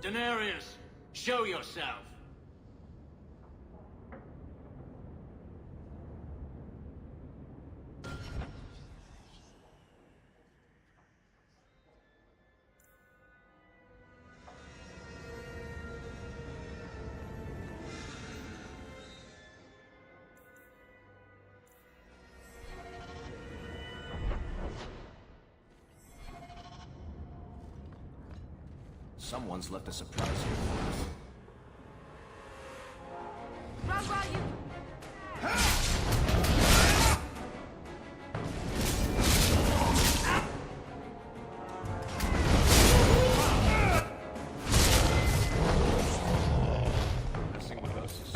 Denarius, show yourself. Someone's left a surprise here for us. Run while you... Messing with us is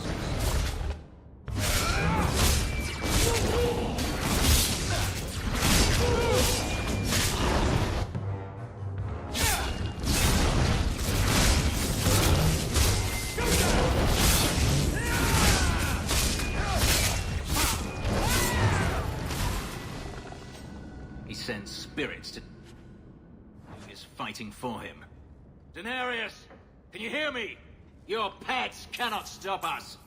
He sends spirits to... is fighting for him. Denarius, can you hear me? Your pets cannot stop us.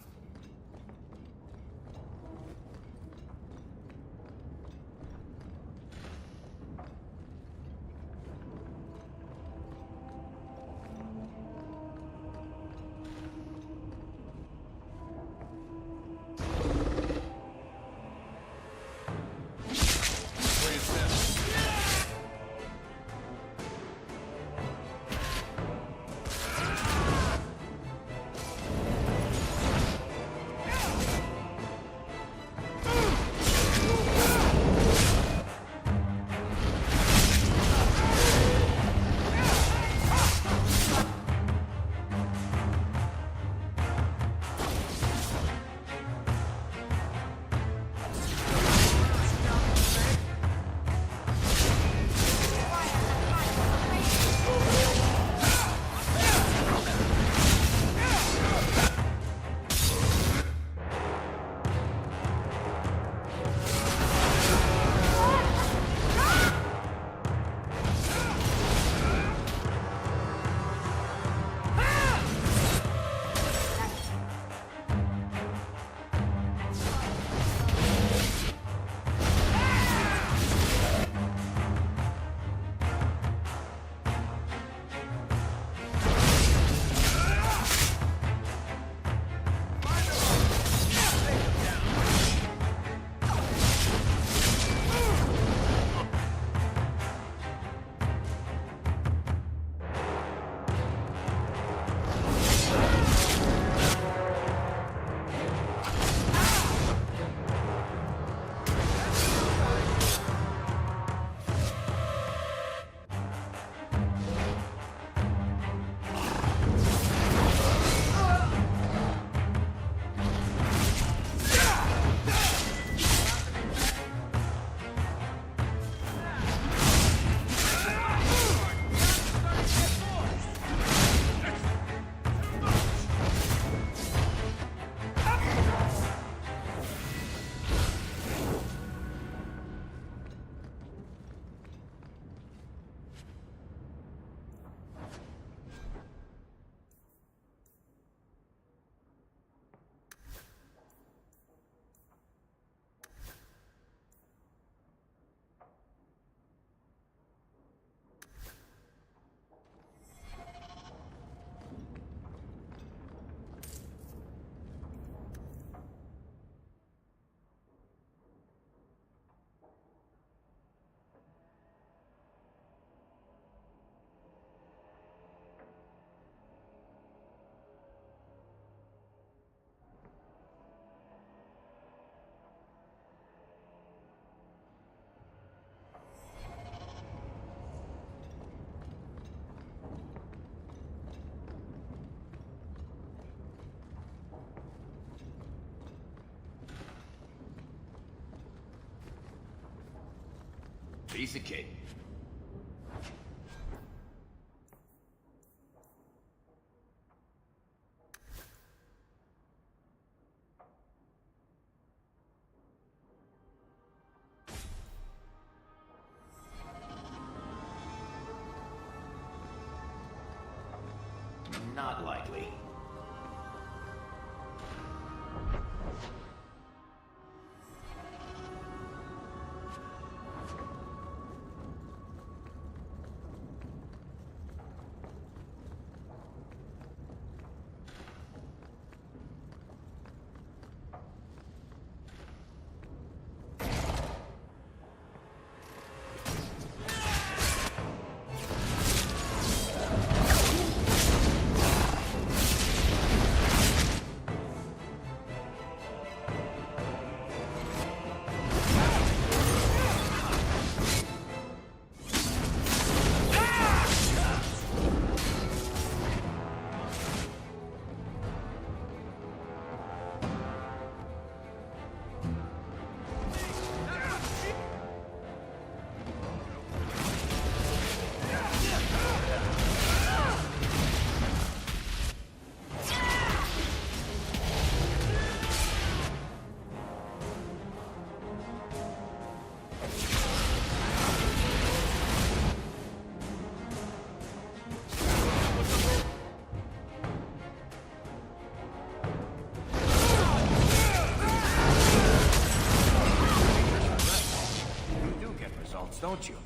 piece of cake. Not likely. Don't you?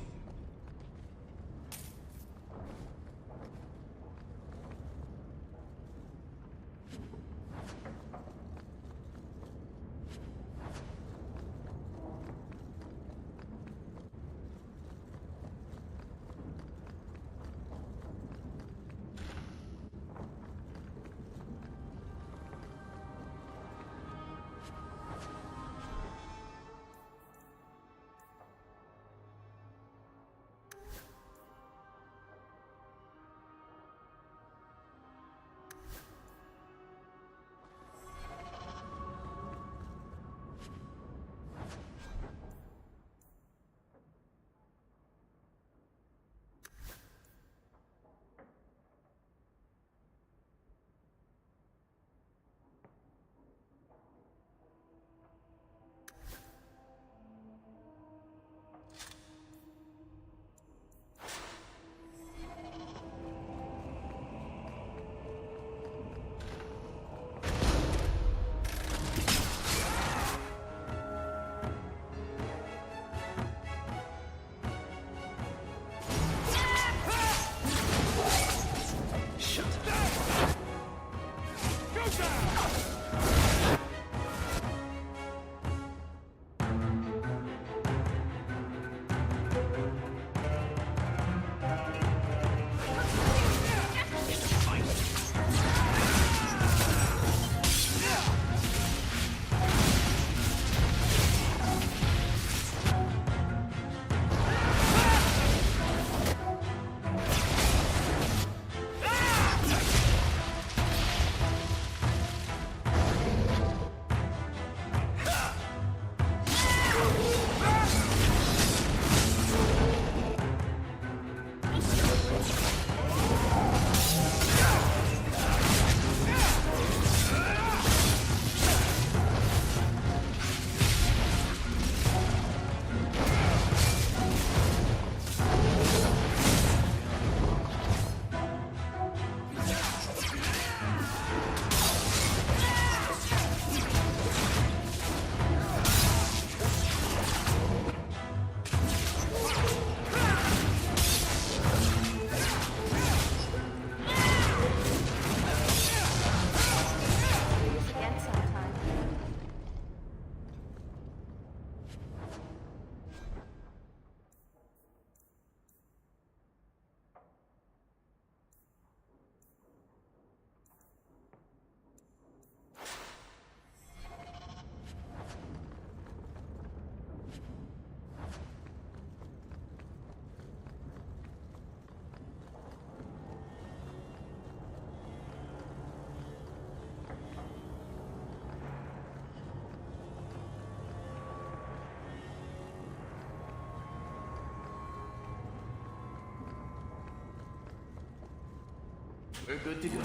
We're good to go.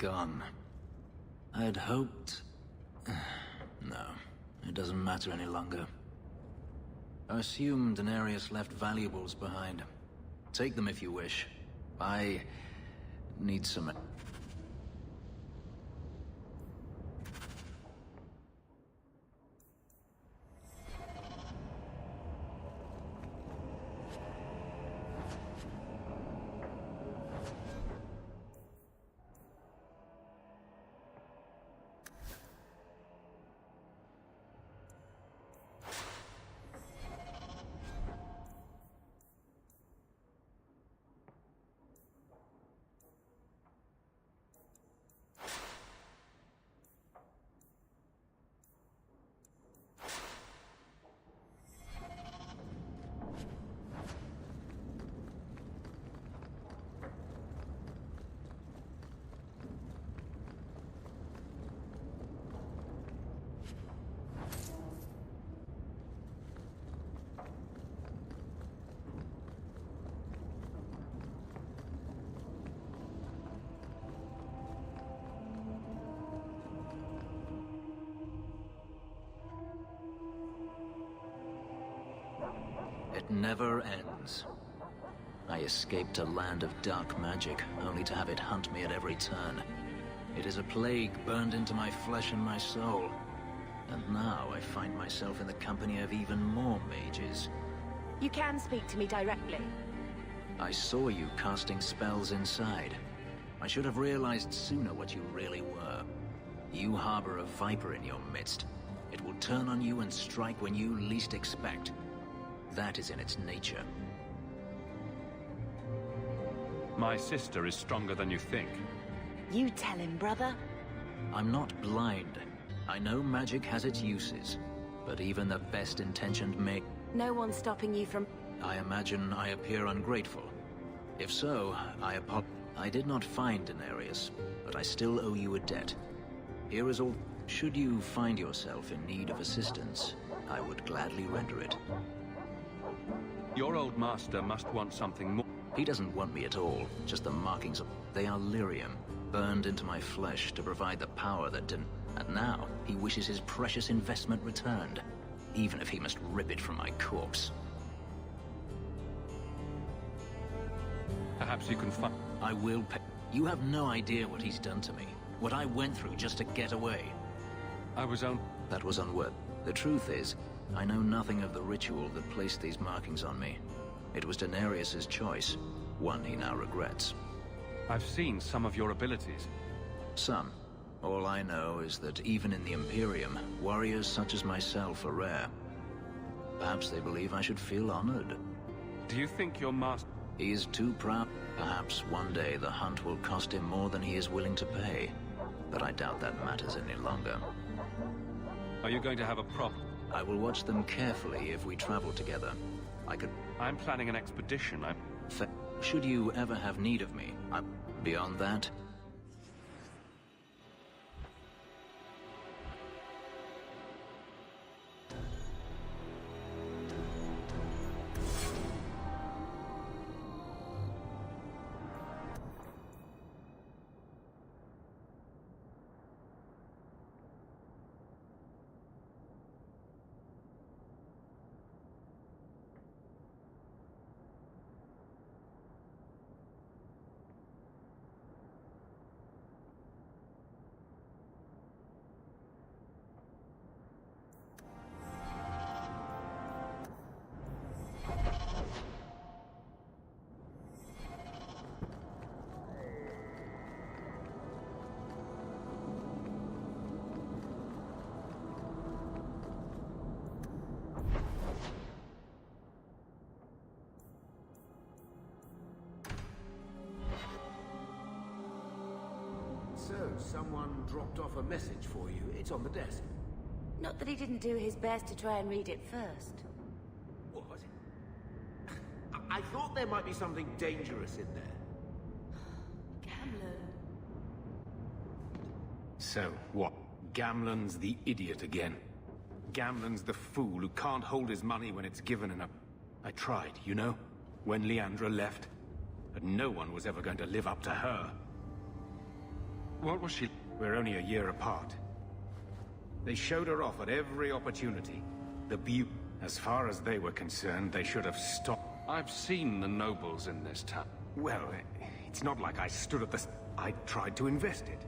gone. I'd hoped... No, it doesn't matter any longer. I assume Denarius left valuables behind. Take them if you wish. I need some... It never ends. I escaped a land of dark magic, only to have it hunt me at every turn. It is a plague burned into my flesh and my soul. And now I find myself in the company of even more mages. You can speak to me directly. I saw you casting spells inside. I should have realized sooner what you really were. You harbor a viper in your midst. It will turn on you and strike when you least expect. That is in its nature. My sister is stronger than you think. You tell him, brother. I'm not blind. I know magic has its uses, but even the best-intentioned may... No one's stopping you from... I imagine I appear ungrateful. If so, I did not find Denarius, but I still owe you a debt. Here is all... Should you find yourself in need of assistance, I would gladly render it. Your old master must want something more. He doesn't want me at all, just the markings of... They are lyrium, burned into my flesh to provide the power that didn't... And now, he wishes his precious investment returned, even if he must rip it from my corpse. Perhaps you can find... I will pay... You have no idea what he's done to me. What I went through just to get away. I was on... That was unworthy. The truth is, I know nothing of the ritual that placed these markings on me. It was Denarius's choice, one he now regrets. I've seen some of your abilities. Some. All I know is that even in the Imperium, warriors such as myself are rare. Perhaps they believe I should feel honored. Do you think your master... He is too proud. Perhaps one day the hunt will cost him more than he is willing to pay. But I doubt that matters any longer. Are you going to have a prop? I will watch them carefully if we travel together. I'm planning an expedition. Should you ever have need of me, beyond that... So, someone dropped off a message for you. It's on the desk. Not that he didn't do his best to try and read it first. What was it? I thought there might be something dangerous in there. Gamlen. So, what? Gamlen's the idiot again. Gamlen's the fool who can't hold his money when it's given in a... I tried, you know? When Leandra left. But no one was ever going to live up to her. What was she? We're only a year apart. They showed her off at every opportunity. The beauty. As far as they were concerned, they should have stopped. I've seen the nobles in this town. Well, it's not like I stood at the... I tried to invest it.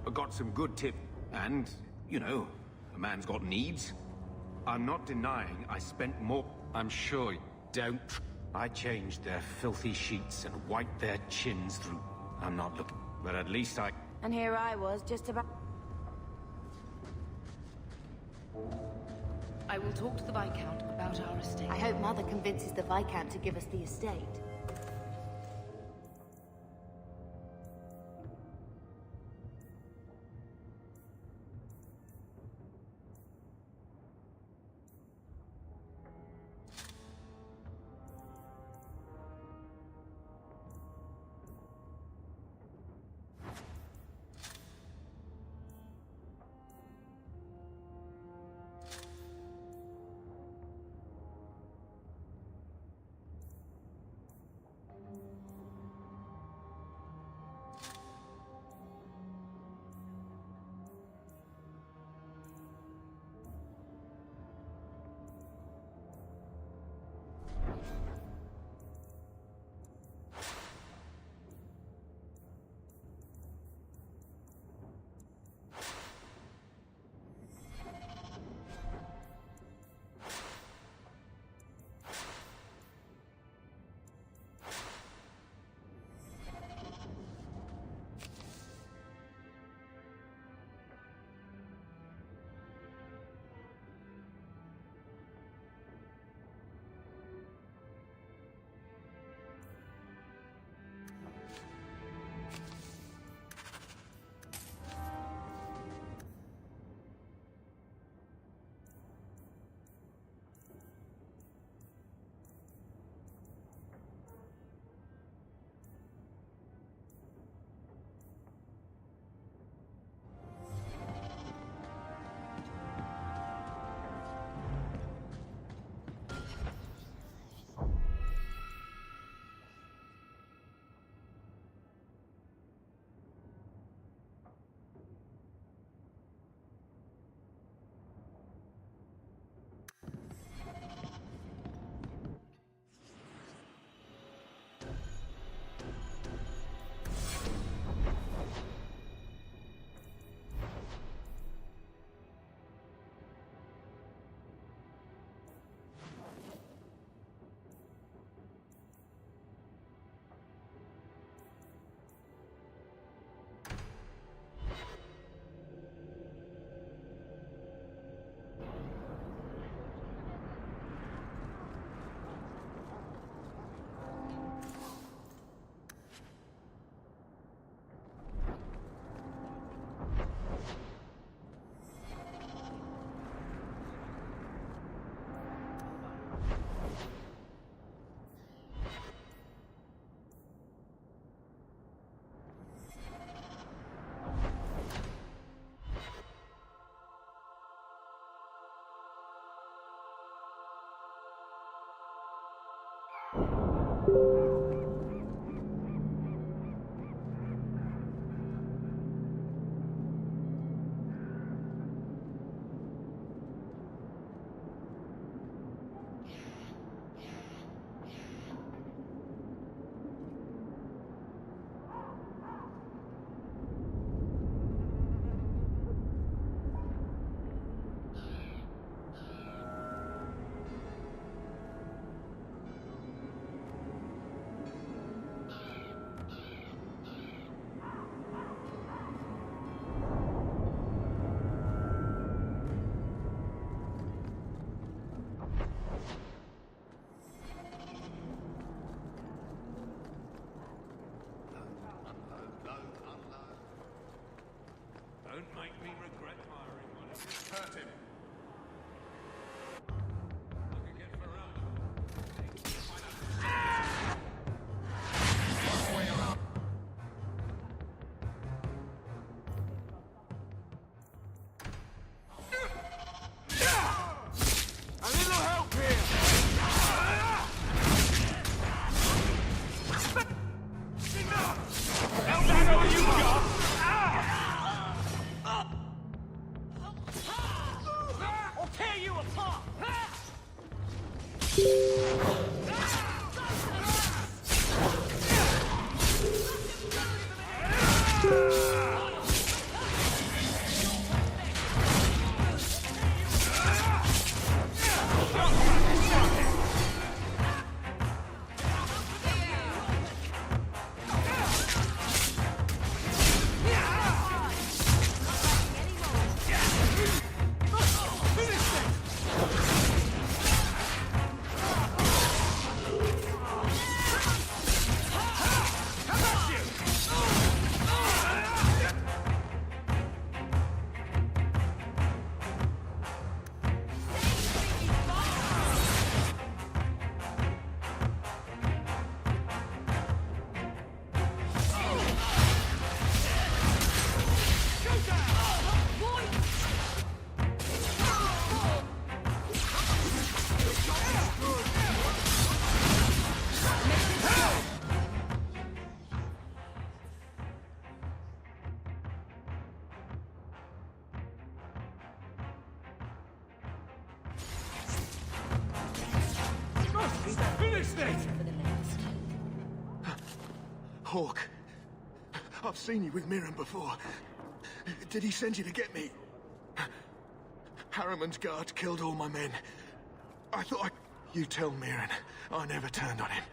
I got some good tip, and, you know, a man's got needs. I'm not denying I spent more... I'm sure... Don't... I changed their filthy sheets and wiped their chins through... I'm not looking... But at least I... And here I was, just about... I will talk to the Viscount about our estate. I hope Mother convinces the Viscount to give us the estate. Don't make me regret hiring one of you. Hurt him. I could get Verona. A little help here! Enough! Help that all you got! Hawk, I've seen you with Mirren before. Did he send you to get me? Harriman's guard killed all my men. I thought You tell Mirren, I never turned on him.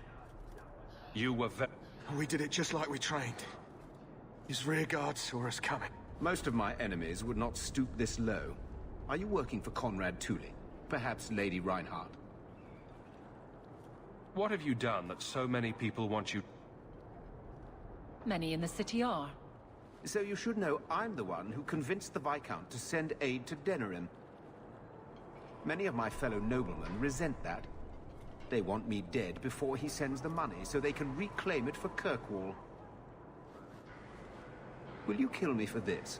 You were We did it just like we trained. His rear guard saw us coming. Most of my enemies would not stoop this low. Are you working for Conrad Thule? Perhaps Lady Reinhardt? What have you done that so many people want you? Many in the city are. So you should know I'm the one who convinced the Viscount to send aid to Denerim. Many of my fellow noblemen resent that. They want me dead before he sends the money, so they can reclaim it for Kirkwall. Will you kill me for this?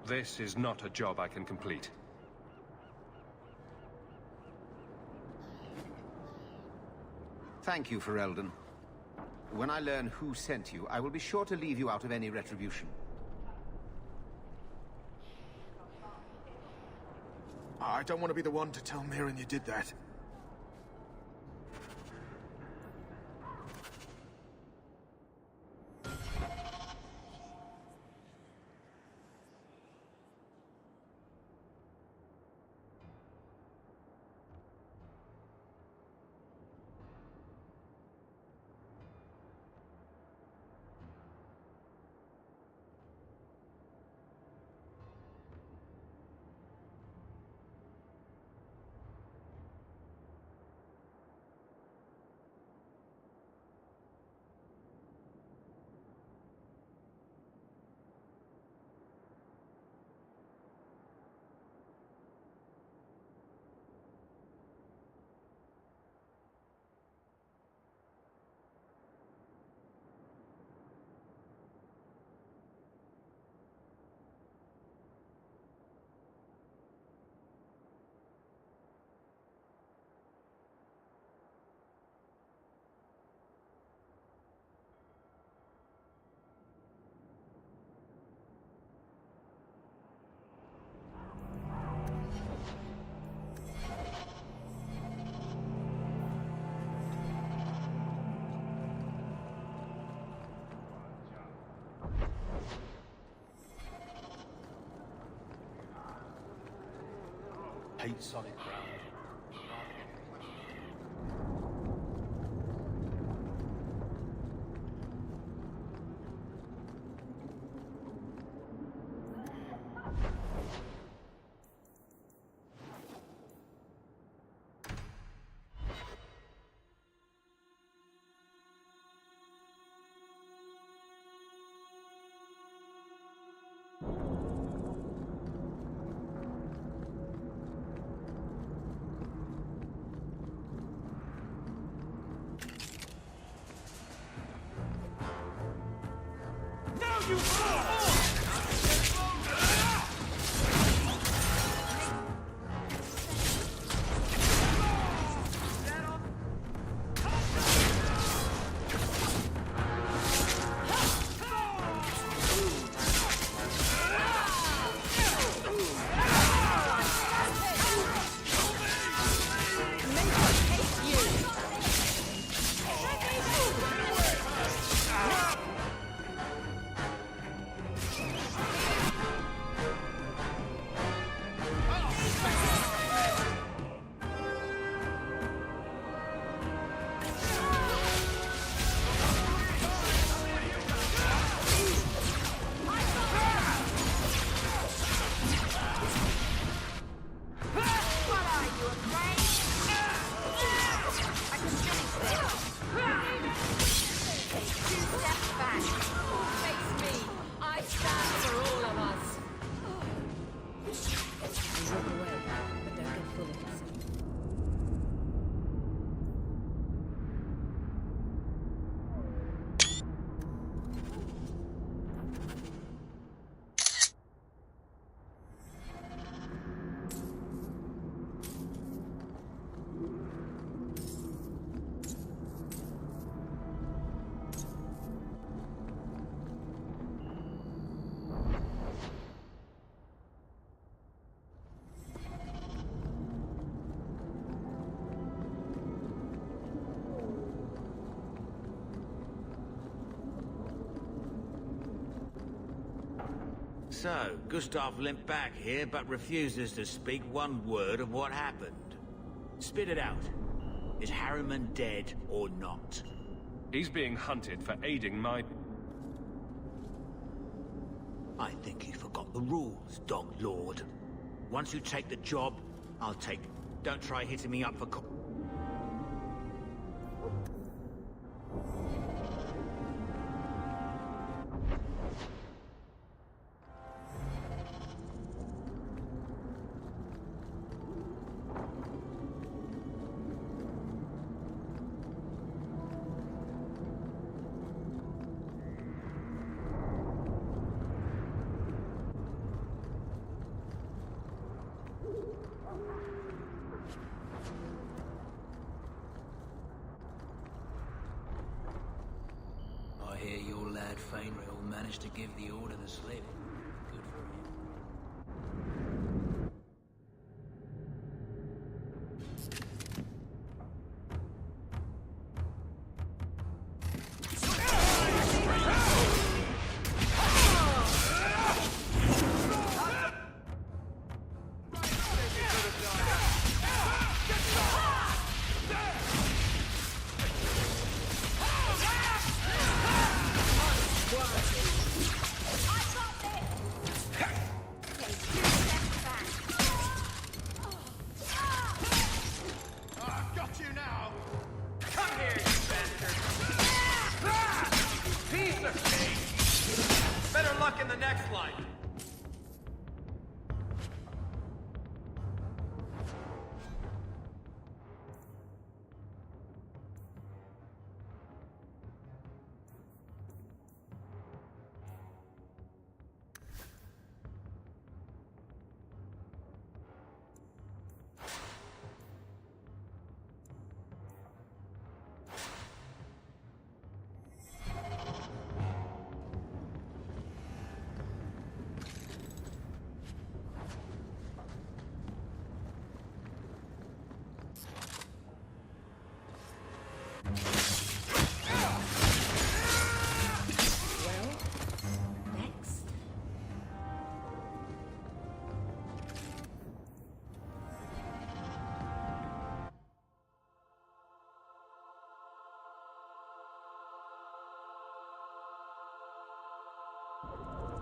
This is not a job I can complete. Thank you, Ferelden. When I learn who sent you, I will be sure to leave you out of any retribution. I don't want to be the one to tell Mirren you did that. hate solid ground. So, Gustav Limpback here, but refuses to speak one word of what happened. Spit it out. Is Harriman dead or not? He's being hunted for aiding my... I think you forgot the rules, Dog Lord. Once you take the job, I'll take it. Don't try hitting me up for... I hear your lad Fainrail managed to give the order the slip. Good for him.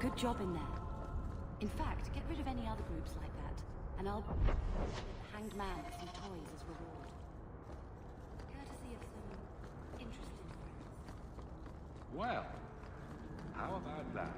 good job in there. In fact, get rid of any other groups like that, and I'll get the Hanged Man with some toys as reward. Courtesy of some interesting friends. Well, how about that?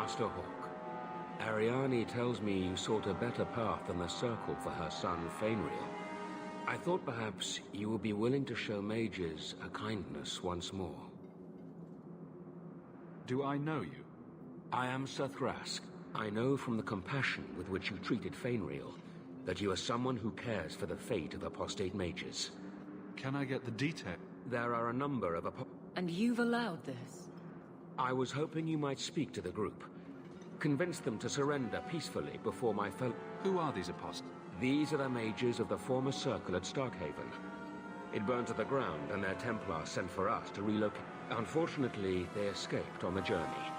Master Hawk, Ariane tells me you sought a better path than the Circle for her son, Fainriel. I thought perhaps you would be willing to show mages a kindness once more. Do I know you? I am Sir Thrask. I know from the compassion with which you treated Fainriel that you are someone who cares for the fate of apostate mages. Can I get the detail? There are a number of And you've allowed this? I was hoping you might speak to the group. Convince them to surrender peacefully before my fellow... Who are these apostates? These are the mages of the former Circle at Starkhaven. It burned to the ground, and their Templars sent for us to relocate. Unfortunately, they escaped on the journey.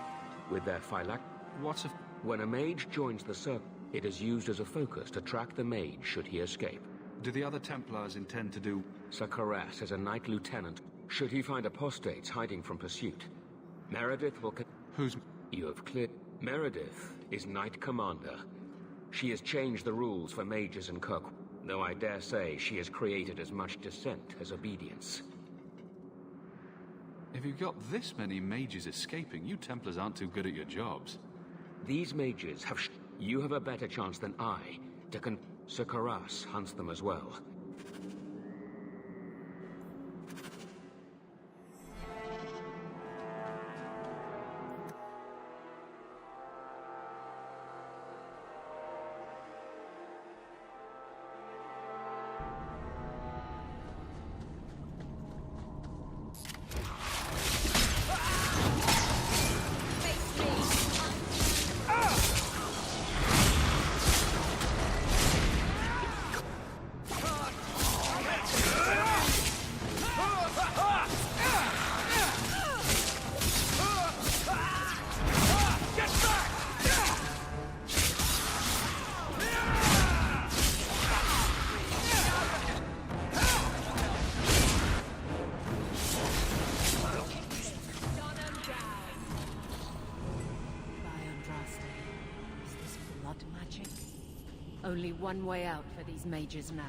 With their phylac... What if... When a mage joins the Circle, it is used as a focus to track the mage should he escape. Do the other Templars intend to do... Sir Karas is a Knight Lieutenant. Should he find apostates hiding from pursuit, Meredith will... Who's... You have cleared... Meredith is Knight Commander. She has changed the rules for mages in Kirk, though I dare say she has created as much dissent as obedience. If you've got this many mages escaping, you Templars aren't too good at your jobs. These mages have... You have a better chance than I to Sir Karas hunts them as well. blood magic. Only one way out for these mages now.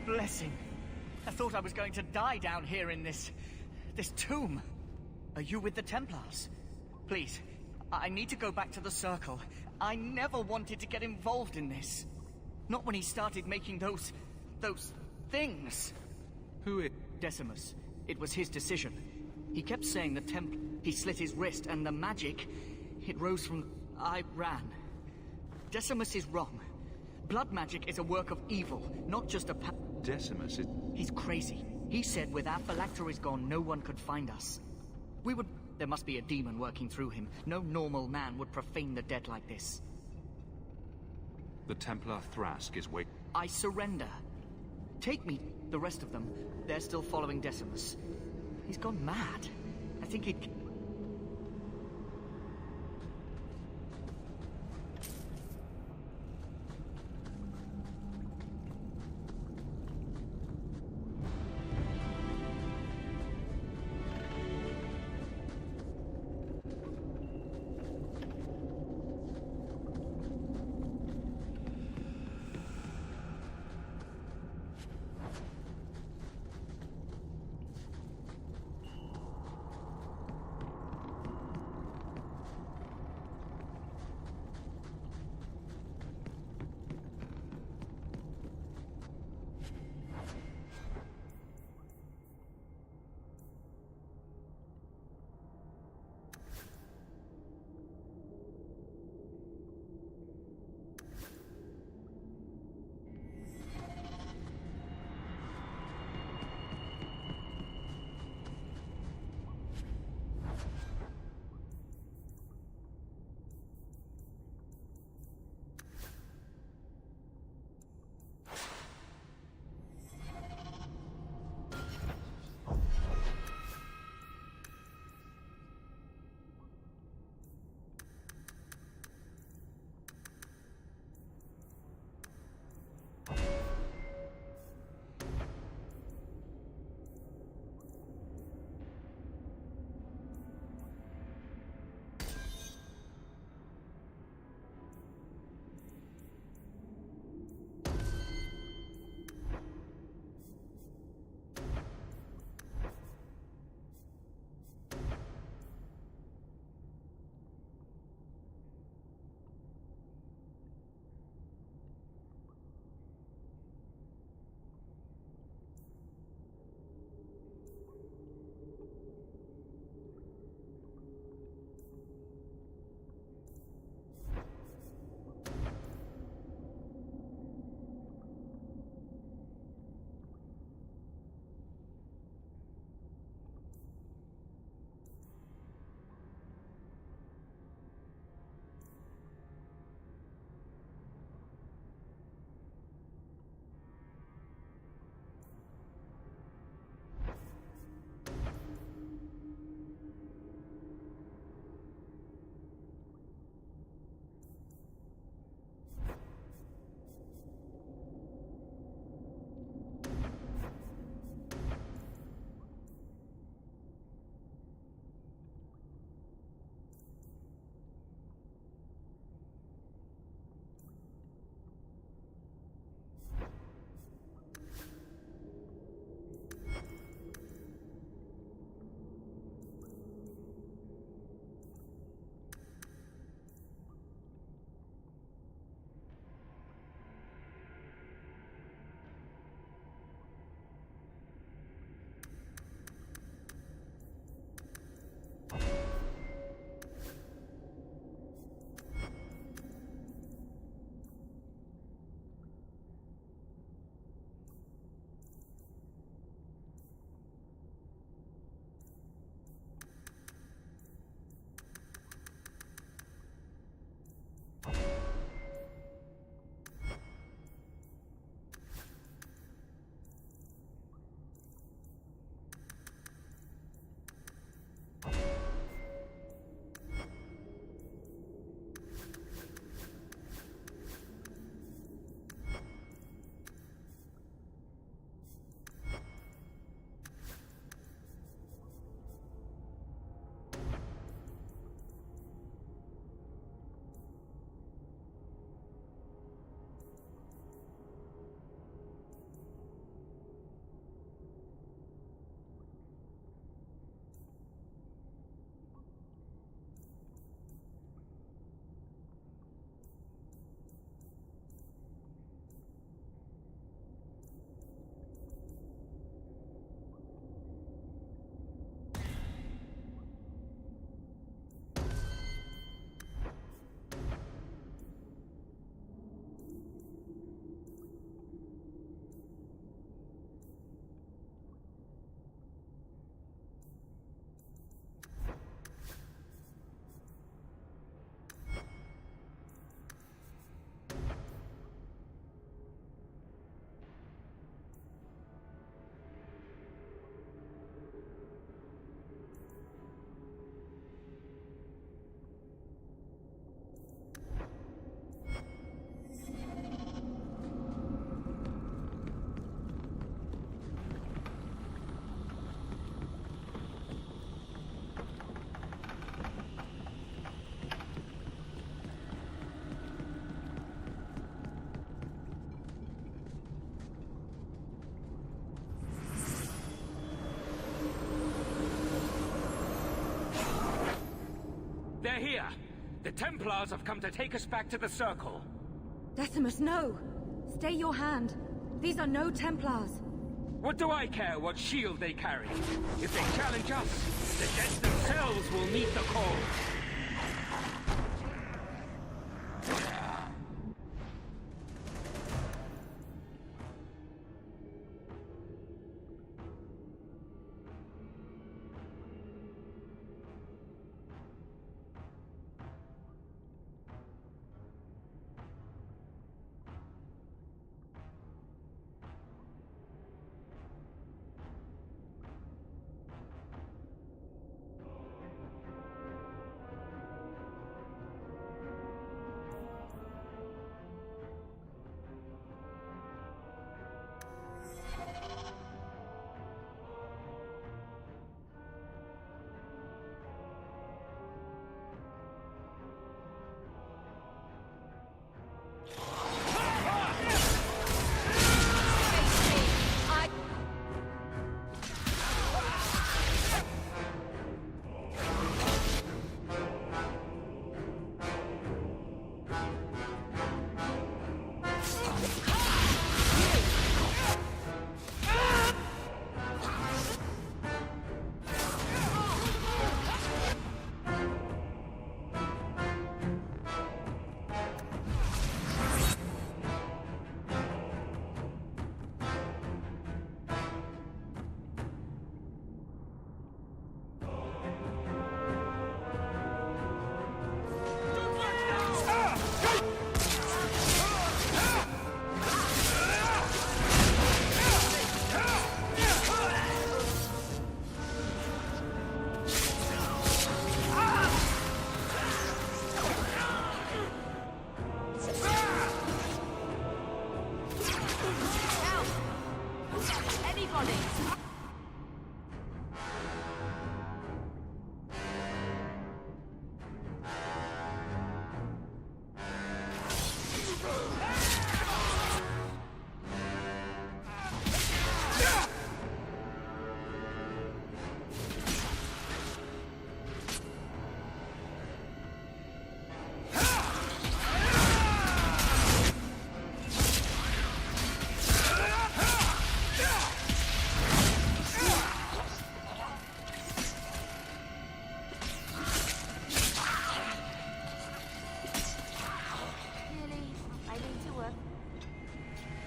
Blessing. I thought I was going to die down here in this tomb. Are you with the Templars? Please, I need to go back to the Circle. I never wanted to get involved in this. Not when he started making those things. Who is... Decimus. It was his decision. He kept saying the He slit his wrist, and the magic, it rose from... I ran. Decimus is wrong. Blood magic is a work of evil, not just a Decimus is... He's crazy. He said with our phylacteries gone, no one could find us. There must be a demon working through him. No normal man would profane the dead like this. The Templar Thrask is waiting. I surrender. Take me. The rest of them, they're still following Decimus. He's gone mad. I think he'd... They're here! The Templars have come to take us back to the Circle. Decimus, no! Stay your hand. These are no Templars. What do I care what shield they carry? If they challenge us, the Dead themselves will meet the call.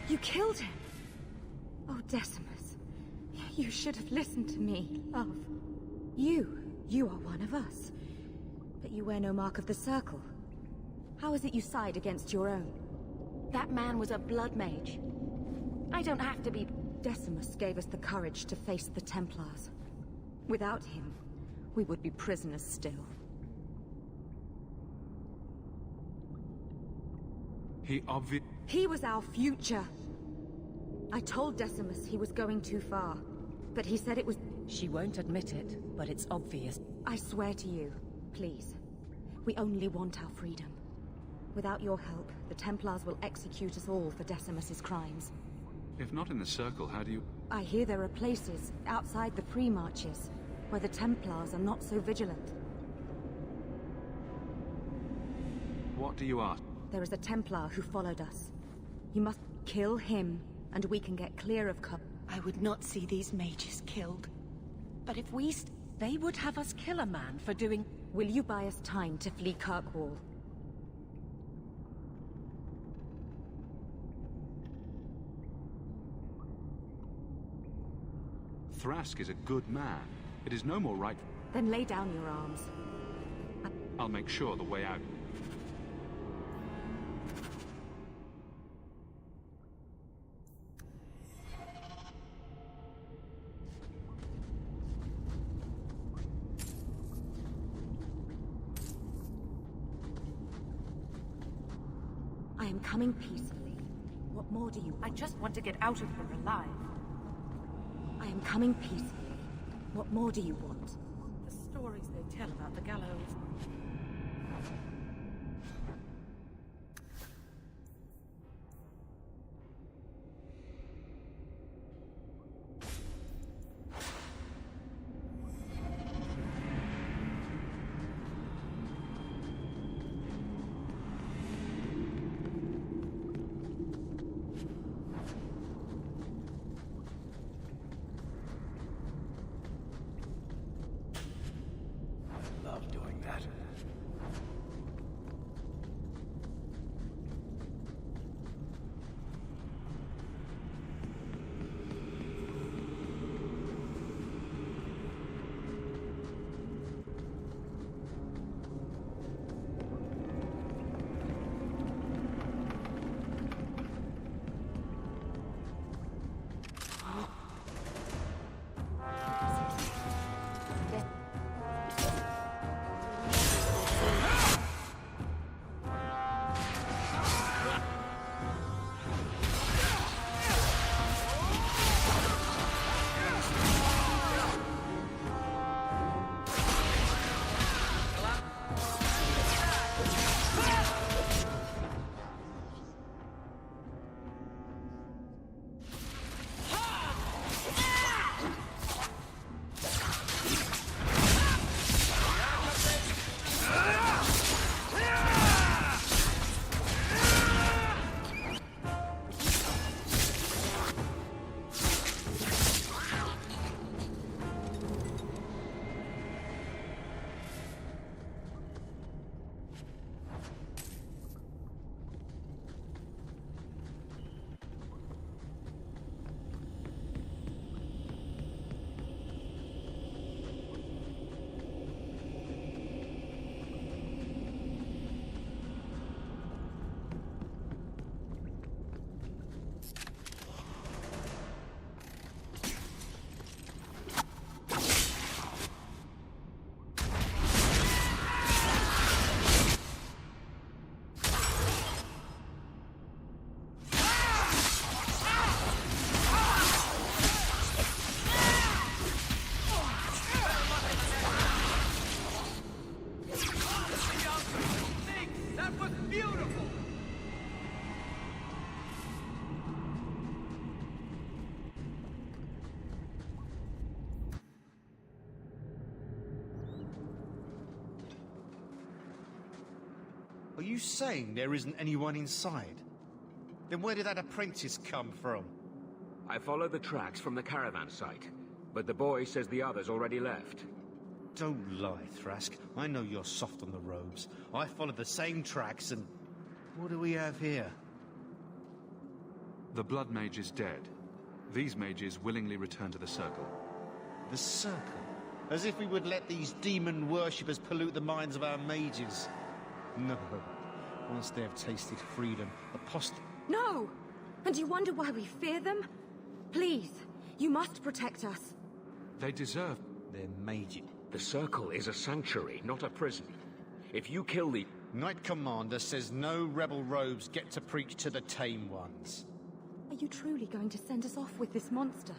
You killed him! Oh, Decimus. You should have listened to me, love. You are one of us. But you wear no mark of the Circle. How is it you side against your own? That man was a blood mage. I don't have to be... Decimus gave us the courage to face the Templars. Without him, we would be prisoners still. He was our future. I told Decimus he was going too far, but he said it was... She won't admit it, but it's obvious. I swear to you, please. We only want our freedom. Without your help, the Templars will execute us all for Decimus's crimes. If not in the Circle, how do you... I hear there are places, outside the pre-marches, where the Templars are not so vigilant. What do you ask? There is a Templar who followed us. You must kill him, and we can get clear of Cup. I would not see these mages killed. But if we they would have us kill a man for doing... Will you buy us time to flee Kirkwall? Thrask is a good man. It is no more right... Then lay down your arms. I'll make sure the way out... I am coming peacefully. What more do you want? I just want to get out of here alive. I am coming peacefully. What more do you want? The stories they tell about the gallows. Are you saying there isn't anyone inside? Then where did that apprentice come from? I followed the tracks from the caravan site, but the boy says the others already left. Don't lie, Thrask. I know you're soft on the robes. I followed the same tracks and... What do we have here? The Blood Mage is dead. These mages willingly return to the Circle. The Circle? As if we would let these demon worshippers pollute the minds of our mages. No. Once they have tasted freedom, No! And you wonder why we fear them? Please, you must protect us. They deserve... They're mages. The Circle is a sanctuary, not a prison. If you kill the... Knight Commander says no rebel robes get to preach to the tame ones. Are you truly going to send us off with this monster?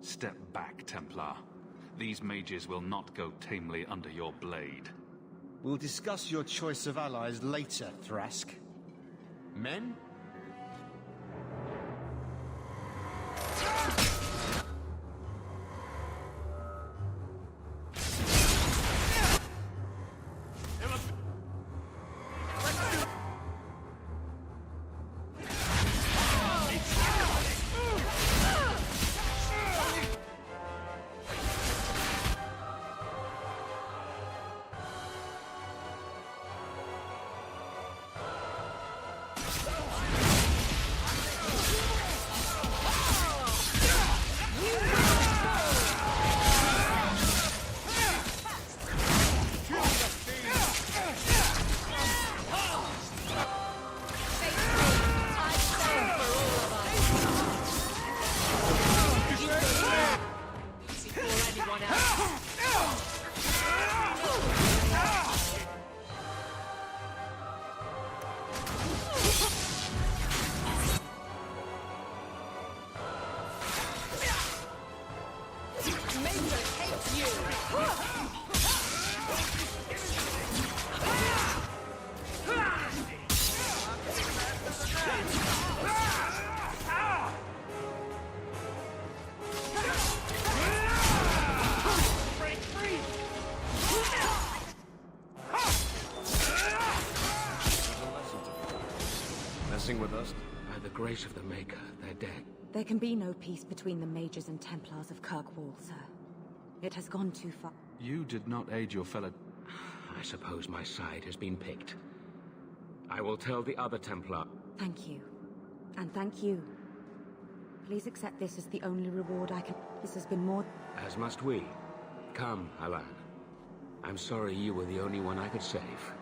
Step back, Templar. These mages will not go tamely under your blade. We'll discuss your choice of allies later, Thrask. Men? With us? By the grace of the Maker, they're dead. There can be no peace between the Mages and Templars of Kirkwall, sir. It has gone too far. You did not aid your fellow... I suppose my side has been picked. I will tell the other Templar... Thank you. And thank you. Please accept this as the only reward I can... This has been more... As must we. Come, Alan. I'm sorry you were the only one I could save.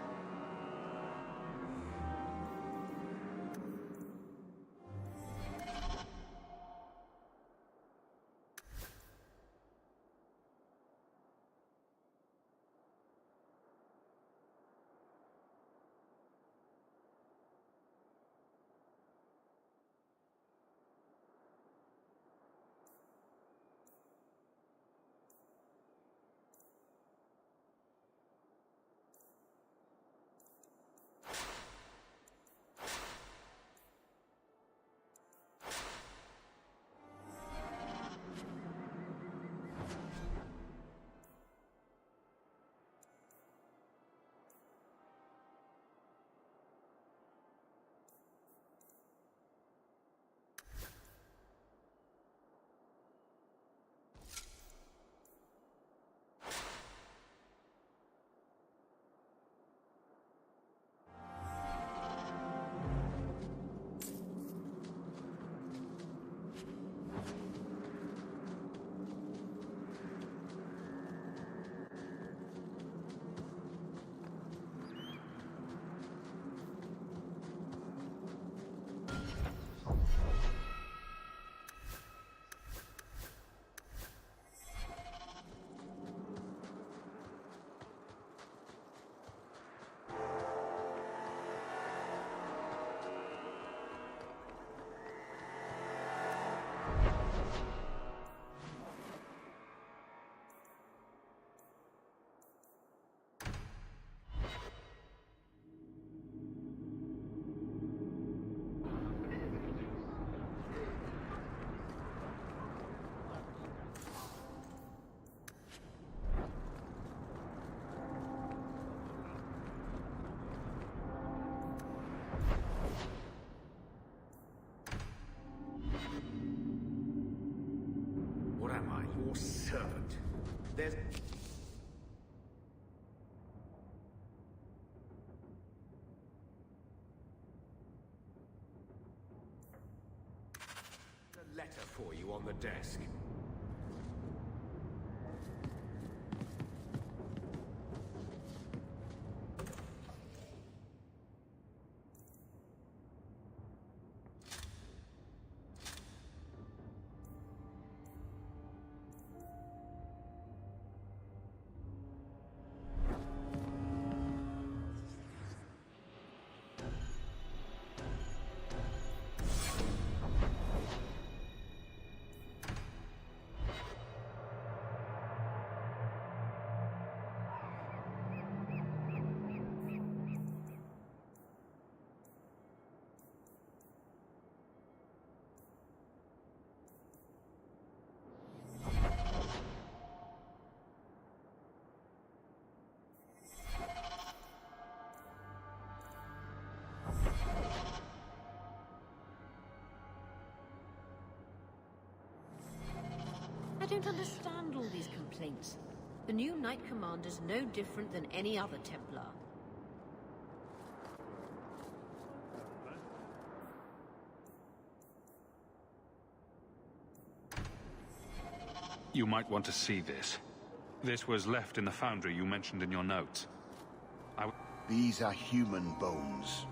your servant. There's... a letter for you on the desk. I don't understand all these complaints. The new Knight Commander's no different than any other Templar. You might want to see this. This was left in the foundry you mentioned in your notes. These are human bones.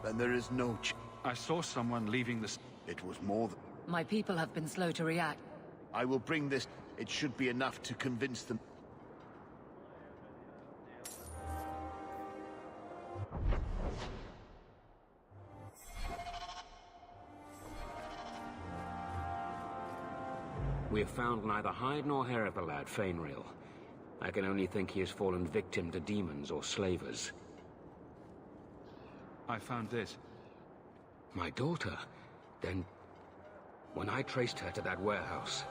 Then there is no I saw someone leaving the... It was more than... My people have been slow to react. I will bring this. It should be enough to convince them. We have found neither hide nor hair of the lad, Fainriel. I can only think he has fallen victim to demons or slavers. I found this. My daughter? Then... when I traced her to that warehouse,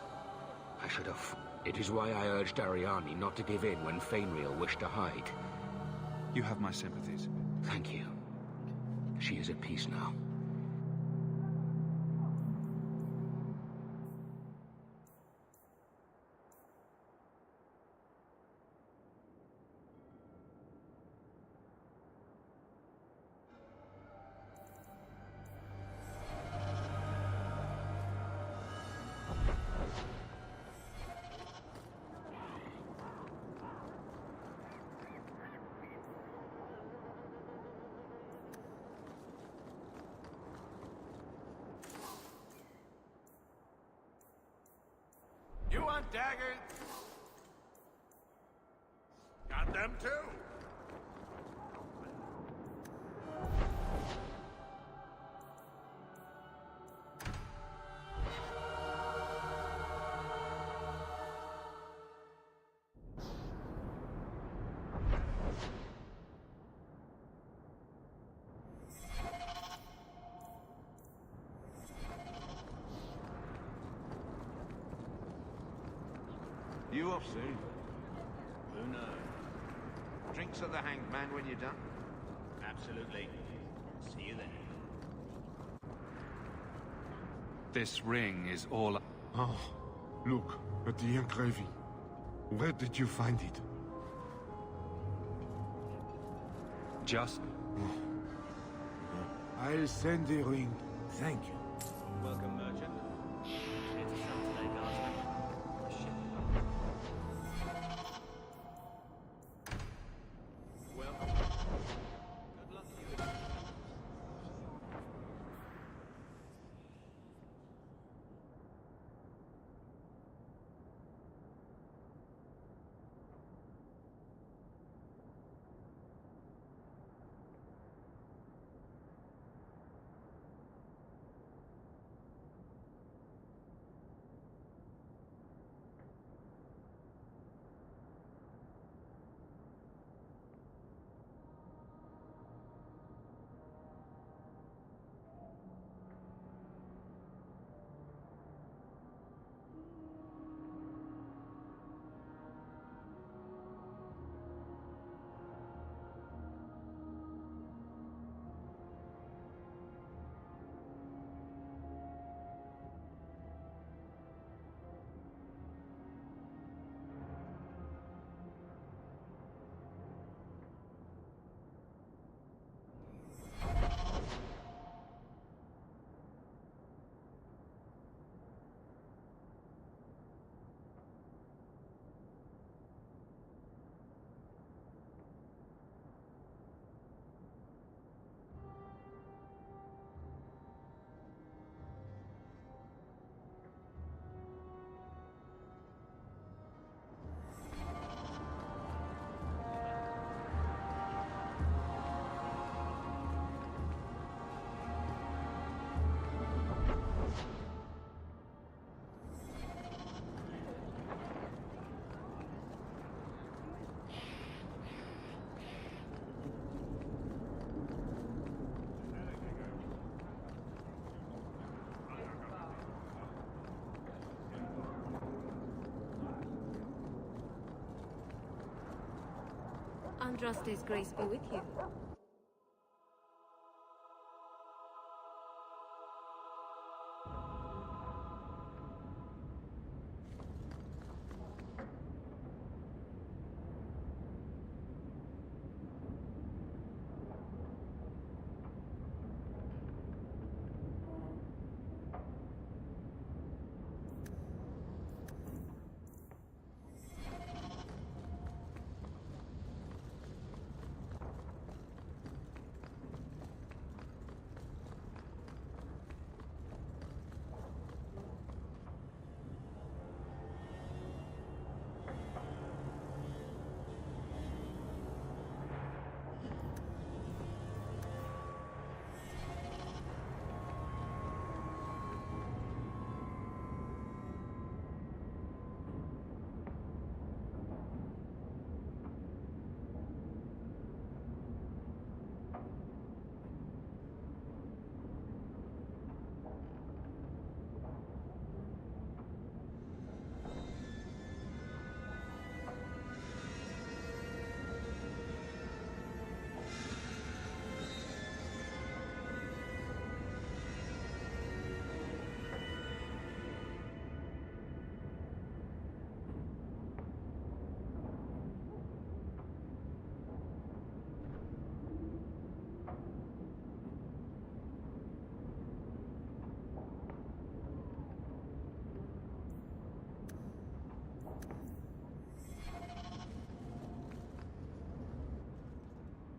I should have... It is why I urged Ariane not to give in when Fainriel wished to hide. You have my sympathies. Thank you. She is at peace now. You want daggers? Got them too. You off soon? Who knows? Drinks at the Hanged Man when you're done? Absolutely. See you then. This ring is all... Oh, look at the engraving. Where did you find it? Just... I'll send the ring. Thank you. Welcome, merchant. Here to sell today, Guardsman. Welcome. Good luck to you. Andraste's grace be with you.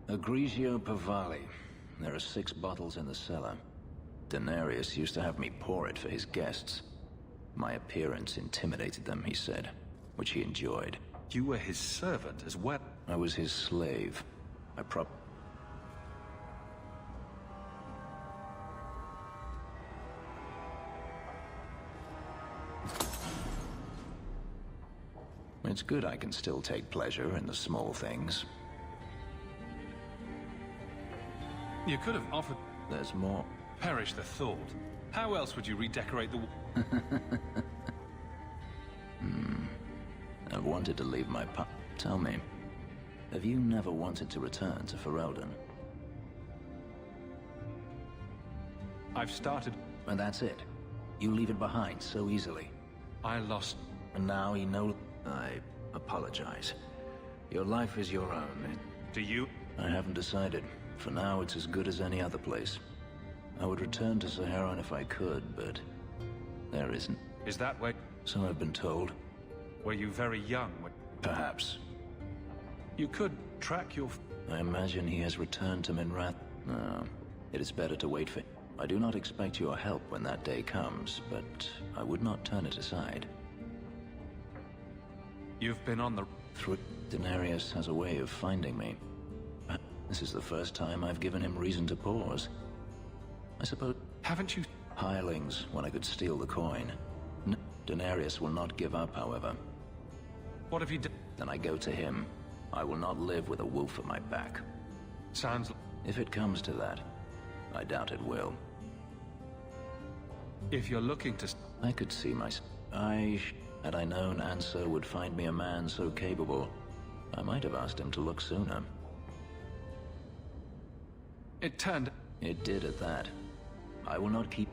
Egregio Pavali. There are 6 bottles in the cellar. Denarius used to have me pour it for his guests. My appearance intimidated them, he said, which he enjoyed. You were his servant as well? I was his slave. It's good I can still take pleasure in the small things. You could have offered... There's more. Perish the thought. How else would you redecorate the... I've wanted to leave my Tell me, have you never wanted to return to Ferelden? I've started... And that's it. You leave it behind so easily. I lost... And now you know... I apologize. Your life is your own. Do you? I haven't decided. For now, it's as good as any other place. I would return to Saharan if I could, but... there isn't. Is that where... So I've been told. Were you very young when... Perhaps. You could track your... I imagine he has returned to Minrath. No, it is better to wait for... I do not expect your help when that day comes, but I would not turn it aside. You've been on the... Denarius has a way of finding me. This is the first time I've given him reason to pause. I suppose... Haven't you... Hirelings, when I could steal the coin. Denarius will not give up, however. What have you done? Then I go to him. I will not live with a wolf at my back. Sounds... If it comes to that, I doubt it will. If you're looking to... I could see myself... Had I known Ansar would find me a man so capable, I might have asked him to look sooner. It turned... It did at that. I will not keep...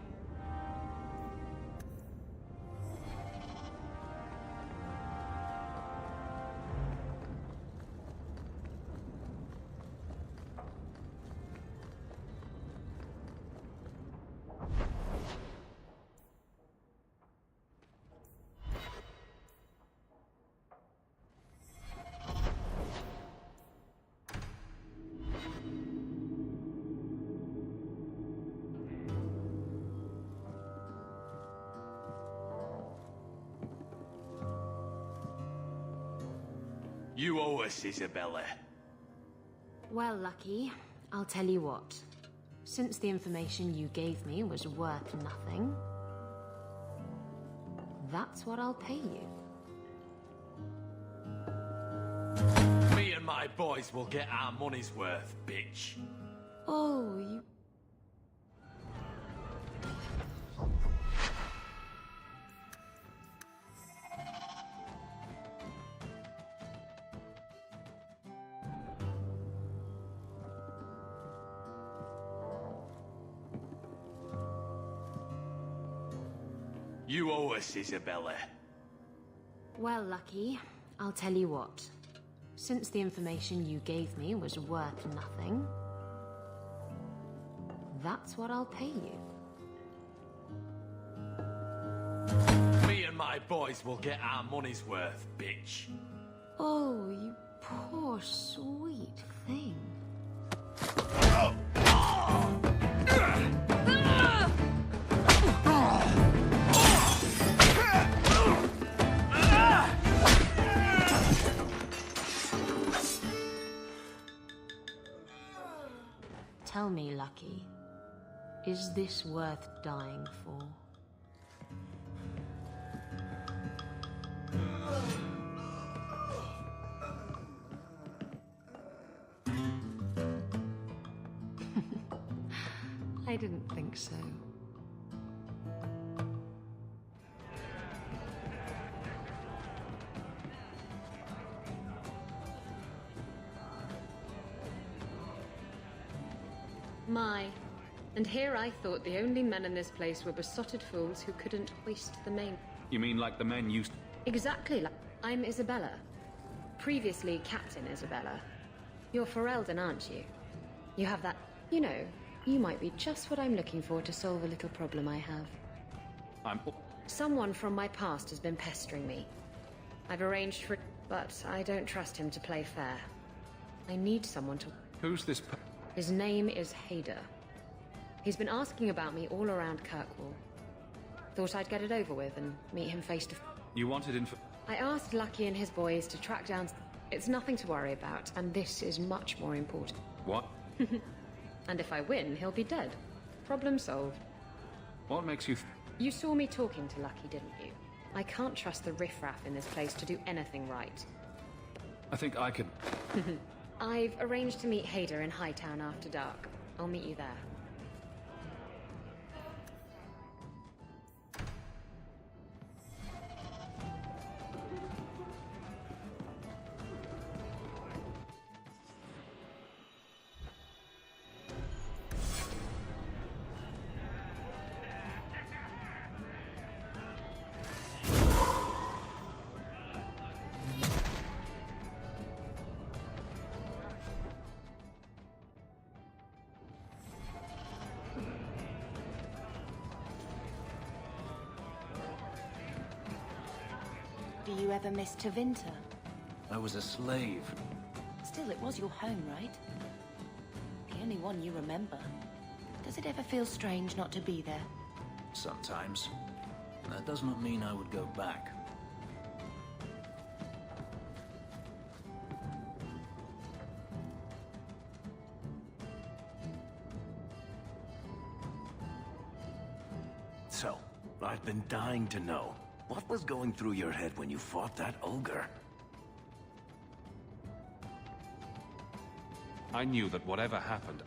You owe us, Isabella. Well, Lucky, I'll tell you what. Since the information you gave me was worth nothing, that's what I'll pay you. Me and my boys will get our money's worth, bitch. Oh, you... You owe us, Isabella. Well, Lucky, I'll tell you what. Since the information you gave me was worth nothing, that's what I'll pay you. Me and my boys will get our money's worth, bitch. Oh, you poor sweet thing. Tell me, Lucky, is this worth dying for? I didn't think so. My. And here I thought the only men in this place were besotted fools who couldn't hoist the main. You mean like the men used... Exactly. I'm Isabella. Previously Captain Isabella. You're Ferelden, aren't you? You have that... You know, you might be just what I'm looking for to solve a little problem I have. Someone from my past has been pestering me. I've arranged for it, but I don't trust him to play fair. I need someone to... Who's this His name is Hader. He's been asking about me all around Kirkwall. Thought I'd get it over with and meet him face to face. You wanted info... I asked Lucky and his boys to track down... It's nothing to worry about, and this is much more important. What? And if I win, he'll be dead. Problem solved. What makes you... You saw me talking to Lucky, didn't you? I can't trust the riffraff in this place to do anything right. I think I can... I've arranged to meet Hader in Hightown after dark. I'll meet you there. Do you ever miss Tevinter? I was a slave. Still, it was your home, right? The only one you remember. Does it ever feel strange not to be there? Sometimes. That does not mean I would go back. So, I've been dying to know. What was going through your head when you fought that ogre? I knew that whatever happened,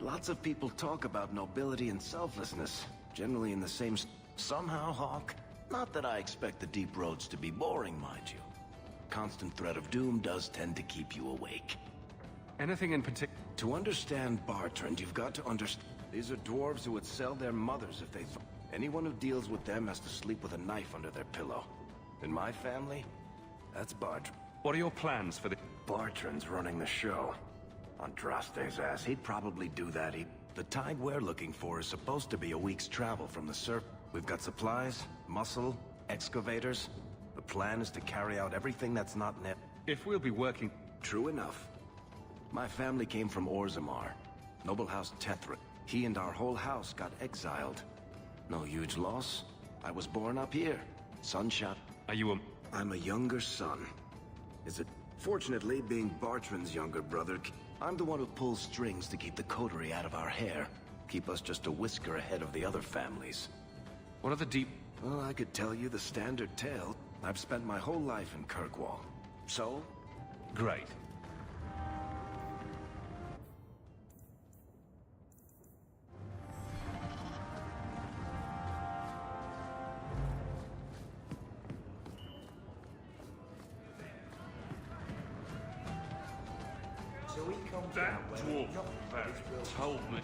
Lots of people talk about nobility and selflessness, generally in the same... Somehow, Hawk, not that I expect the deep roads to be boring, mind you. Constant threat of doom does tend to keep you awake. Anything in particular? To understand Bartrand, you've got to understand... These are dwarves who would sell their mothers if they thought... Anyone who deals with them has to sleep with a knife under their pillow. In my family, that's Bartrand. What are your plans for the... Bartrand's running the show. Andraste's ass, he'd probably do that. The tide we're looking for is supposed to be a week's travel from the surf. We've got supplies, muscle, excavators. The plan is to carry out everything that's not net. If we'll be working... True enough. My family came from Orzammar, noble house Tethra. He and our whole house got exiled. No huge loss. I was born up here. Sunshine. Are you a... I'm a younger son. Is it... Fortunately, being Bartrand's younger brother, I'm the one who pulls strings to keep the coterie out of our hair. Keep us just a whisker ahead of the other families. What are the deep... Well, I could tell you the standard tale. I've spent my whole life in Kirkwall. So? Great. That dwarf told me.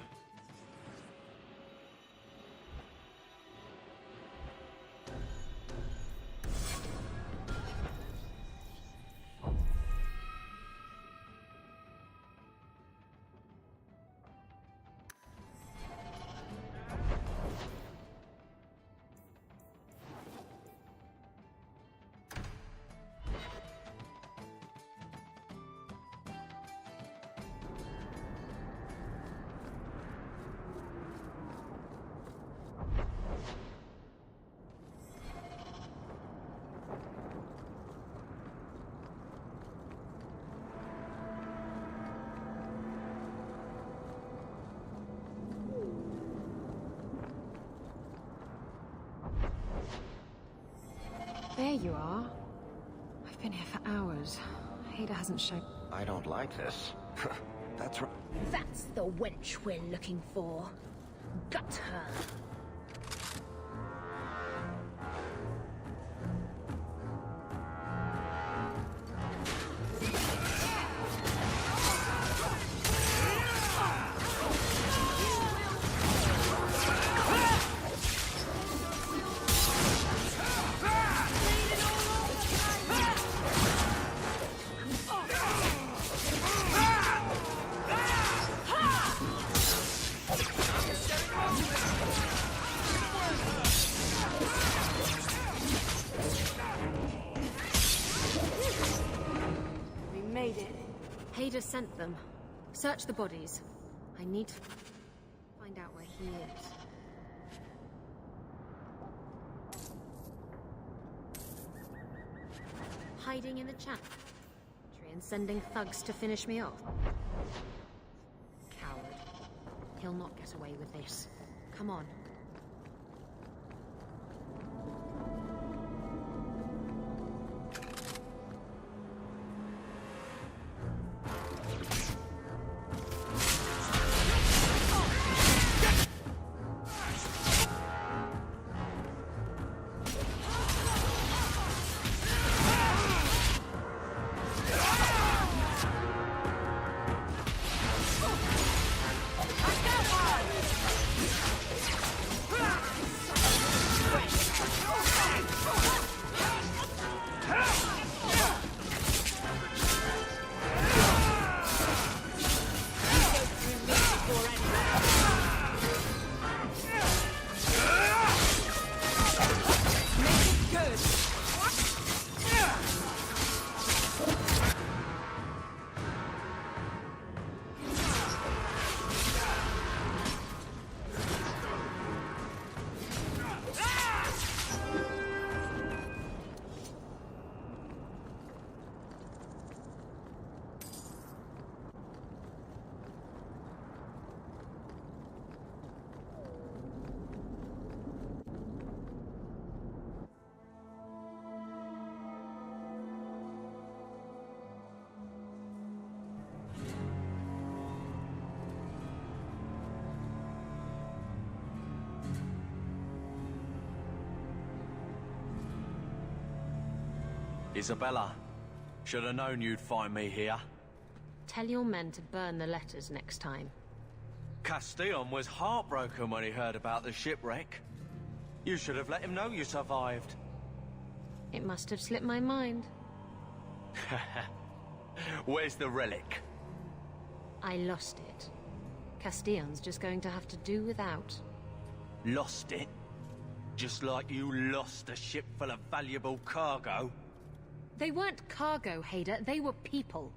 There you are. I've been here for hours. Hader hasn't shown... I don't like this. That's right. That's the wench we're looking for. Gut her. Hader sent them. Search the bodies. I need to find out where he is. Hiding in the chapel and sending thugs to finish me off. Coward. He'll not get away with this. Come on. Isabella, should have known you'd find me here. Tell your men to burn the letters next time. Castillon was heartbroken when he heard about the shipwreck. You should have let him know you survived. It must have slipped my mind. Where's the relic? I lost it. Castillon's just going to have to do without. Lost it? Just like you lost a ship full of valuable cargo? They weren't cargo, Hader. They were people.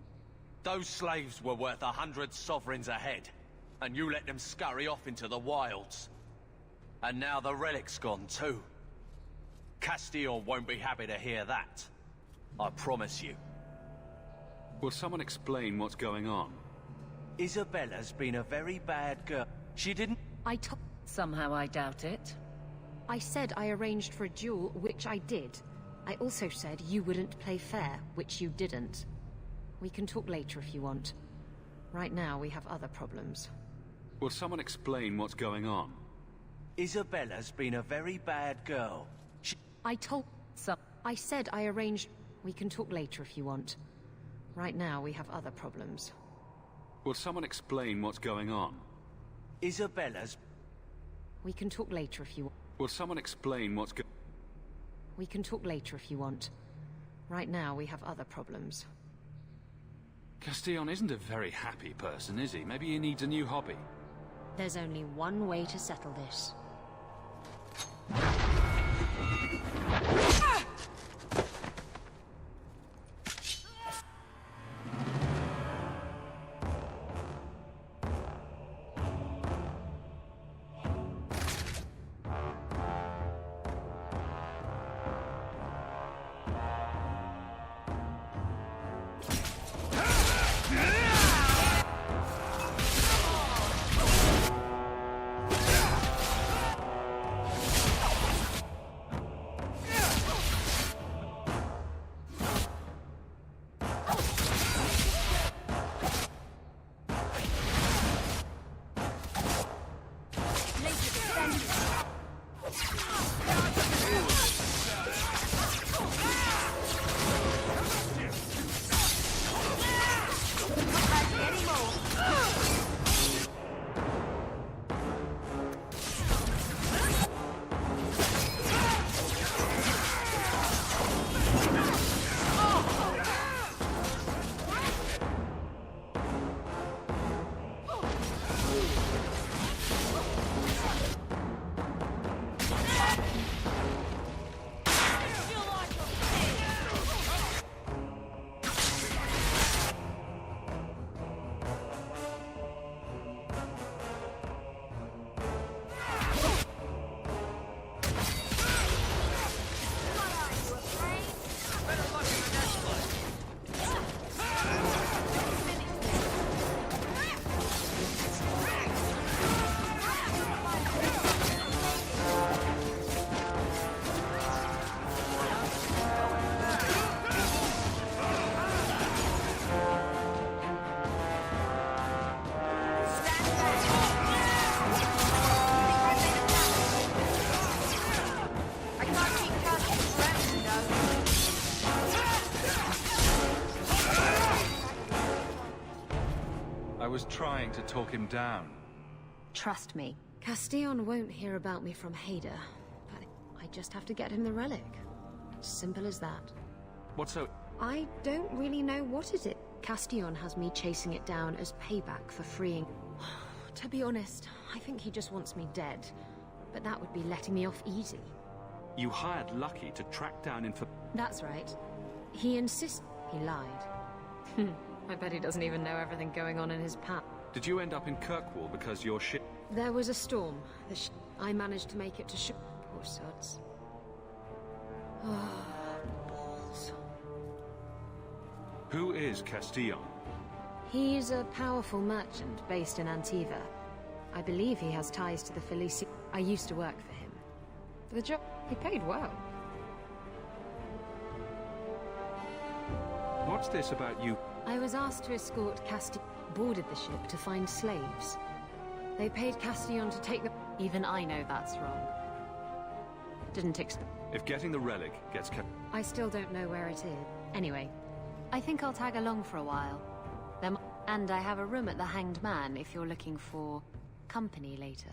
Those slaves were worth 100 sovereigns a head, and you let them scurry off into the wilds. And now the relic's gone too. Castillon won't be happy to hear that. I promise you. Will someone explain what's going on? Isabella's been a very bad girl. She didn't... Somehow I doubt it. I said I arranged for a duel, which I did. I also said you wouldn't play fair, which you didn't. We can talk later if you want. Right now, we have other problems. Will someone explain what's going on? Isabella's been a very bad girl. I said I arranged... We can talk later if you want. Right now, we have other problems. Will someone explain what's going on? Isabella's... We can talk later if you want. Will someone explain what's going on? We can talk later if you want. Right now, we have other problems. Castillon isn't a very happy person, is he? Maybe he needs a new hobby. There's only one way to settle this. I was trying to talk him down. Trust me, Castillon won't hear about me from Hader, but I just have to get him the relic. Simple as that. What's so... I don't really know what it is. Castillon has me chasing it down as payback for freeing... To be honest, I think he just wants me dead. But that would be letting me off easy. You hired Lucky to track down info... That's right. He insists he lied. I bet he doesn't even know everything going on in his path. Did you end up in Kirkwall because your ship... There was a storm. I managed to make it to ship. Poor sods. Balls. Who is Castillon? He's a powerful merchant based in Antiva. I believe he has ties to the Felici... I used to work for him. For the job, he paid well. What's this about you? I was asked to escort Castillon boarded the ship to find slaves. They paid Castillon to take the... Even I know that's wrong. Didn't expect... If getting the relic gets kept... I still don't know where it is. Anyway, I think I'll tag along for a while. And I have a room at the Hanged Man if you're looking for company later.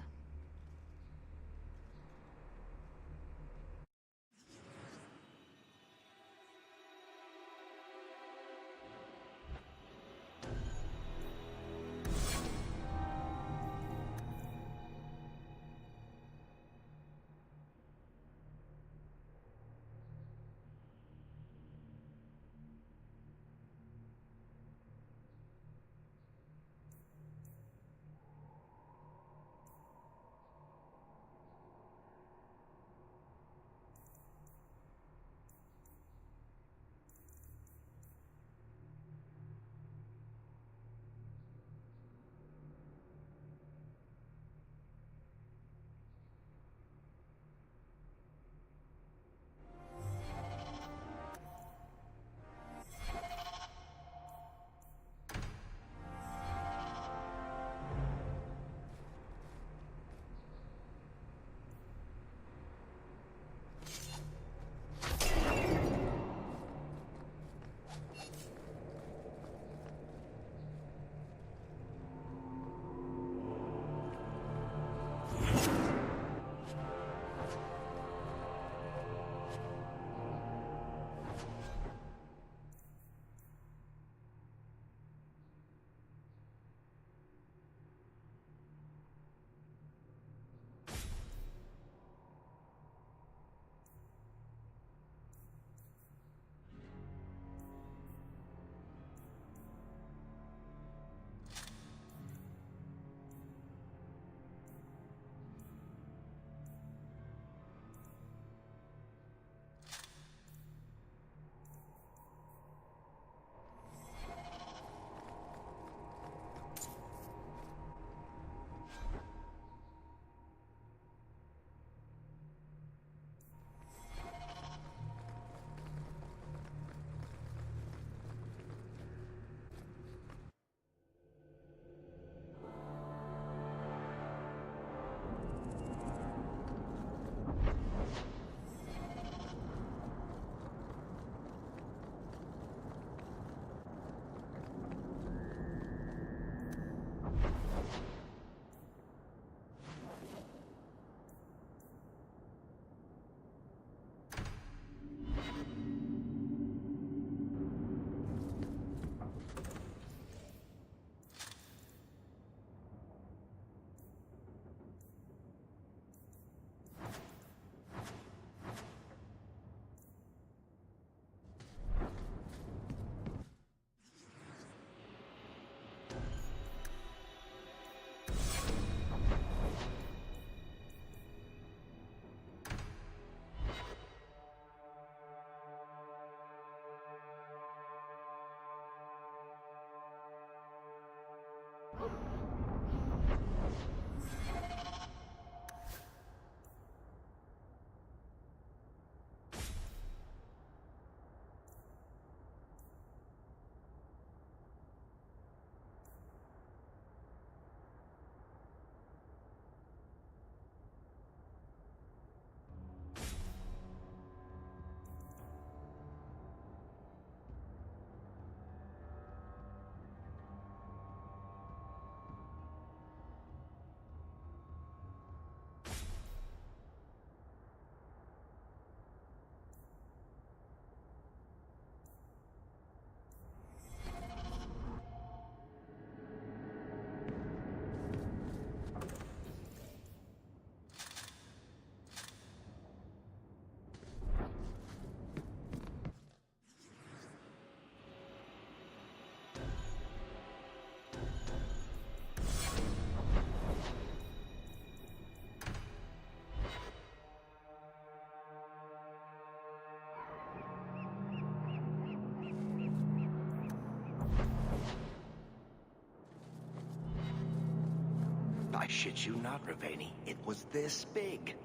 I shit you not, Ravani. It was this big.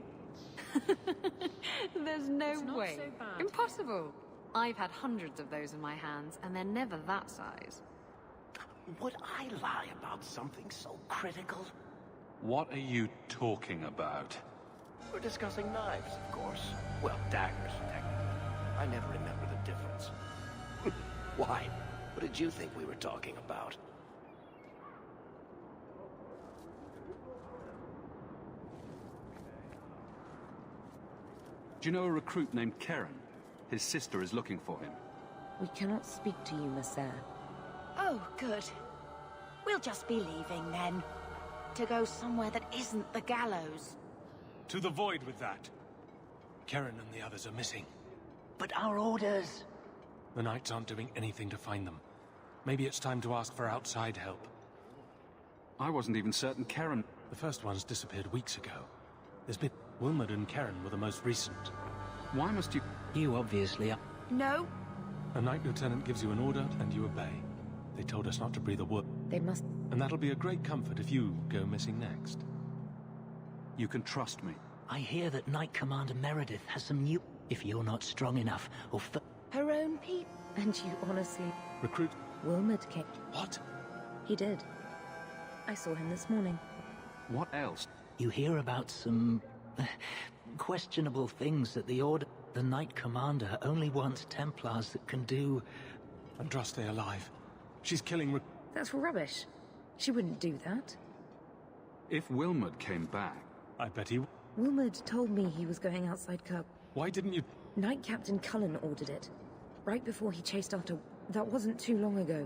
There's no way. so bad. Impossible. I've had hundreds of those in my hands, and they're never that size. Would I lie about something so critical? What are you talking about? We're discussing knives, of course. Well, daggers, technically. I never remember the difference. Why? What did you think we were talking about? Do you know a recruit named Keren? His sister is looking for him. We cannot speak to you, Messer. Oh, good. We'll just be leaving then. To go somewhere that isn't the gallows. To the void with that. Keren and the others are missing. But our orders... The Knights aren't doing anything to find them. Maybe it's time to ask for outside help. I wasn't even certain Keren... The first ones disappeared weeks ago. There's been... Wilmot and Keren were the most recent. Why must you... You obviously are... No. A Knight Lieutenant gives you an order, and you obey. They told us not to breathe a word. They must... And that'll be a great comfort if you go missing next. You can trust me. I hear that Knight Commander Meredith has some new... If you're not strong enough, or... Her own people. And you honestly... Recruit... Wilmot came... What? He did. I saw him this morning. What else? You hear about some... questionable things that the Order... The Knight Commander only wants Templars that can do... Andraste alive. She's killing... That's rubbish. She wouldn't do that. If Wilmot came back... I bet he... Wilmot told me he was going outside Kirk. Why didn't you... Knight Captain Cullen ordered it. Right before he chased after... That wasn't too long ago.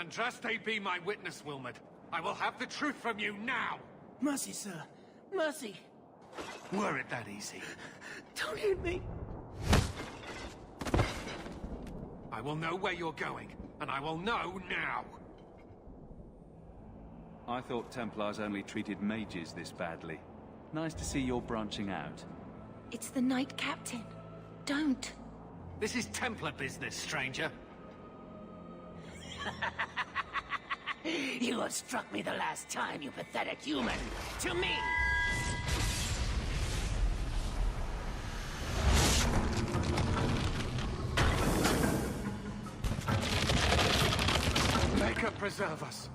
Andraste be my witness, Wilmot. I will have the truth from you now! Mercy, sir. Mercy. Were it that easy? Don't hit me. I will know where you're going, and I will know now! I thought Templars only treated mages this badly. Nice to see you're branching out. It's the Knight Captain. Don't. This is Templar business, stranger. You have struck me the last time, you pathetic human. To me! Maker preserve us.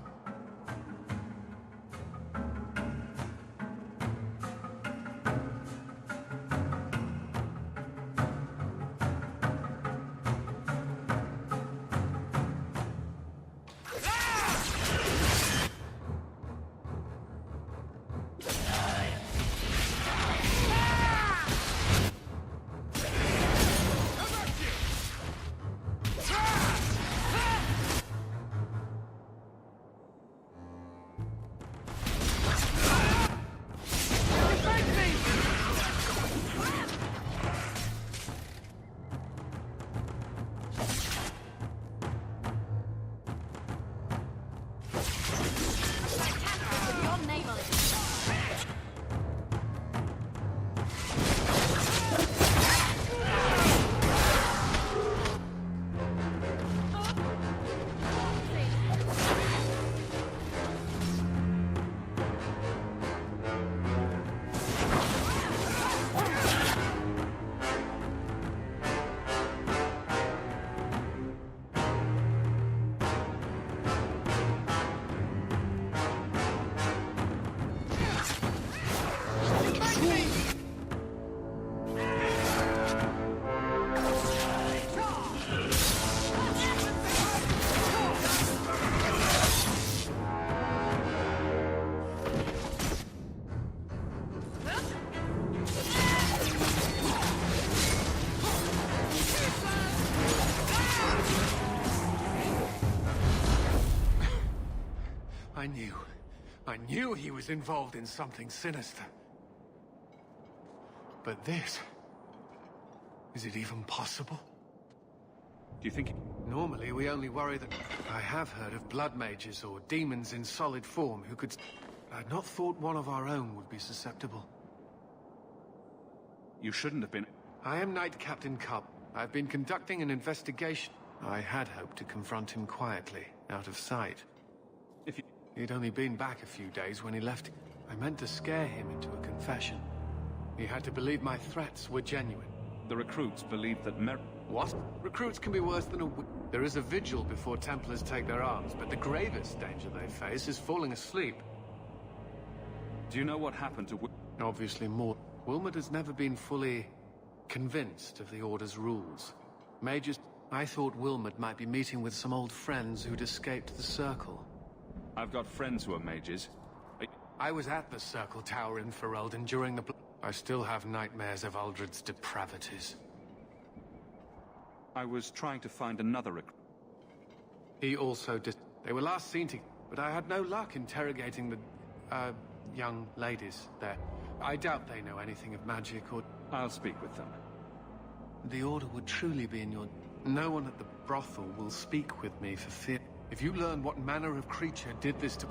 I knew he was involved in something sinister. But this... is it even possible? Do you think... Normally, we only worry that... I have heard of blood mages or demons in solid form who could... I'd not thought one of our own would be susceptible. You shouldn't have been... I am Knight Captain Cup. I've been conducting an investigation. I had hoped to confront him quietly, out of sight. If you... He'd only been back a few days when he left. I meant to scare him into a confession. He had to believe my threats were genuine. The recruits believed that What? Recruits can be worse than a... There is a vigil before Templars take their arms, but the gravest danger they face is falling asleep. Do you know what happened to... Obviously more. Wilmot has never been fully... convinced of the Order's rules. Mages... I thought Wilmot might be meeting with some old friends who'd escaped the Circle. I've got friends who are mages. I was at the Circle Tower in Ferelden during the... I still have nightmares of Uldred's depravities. I was trying to find another recruit. He also did... They were last seen together, but I had no luck interrogating the, young ladies there. I doubt they know anything of magic or... I'll speak with them. The Order would truly be in your... No one at the brothel will speak with me for fear... If you learn what manner of creature did this to...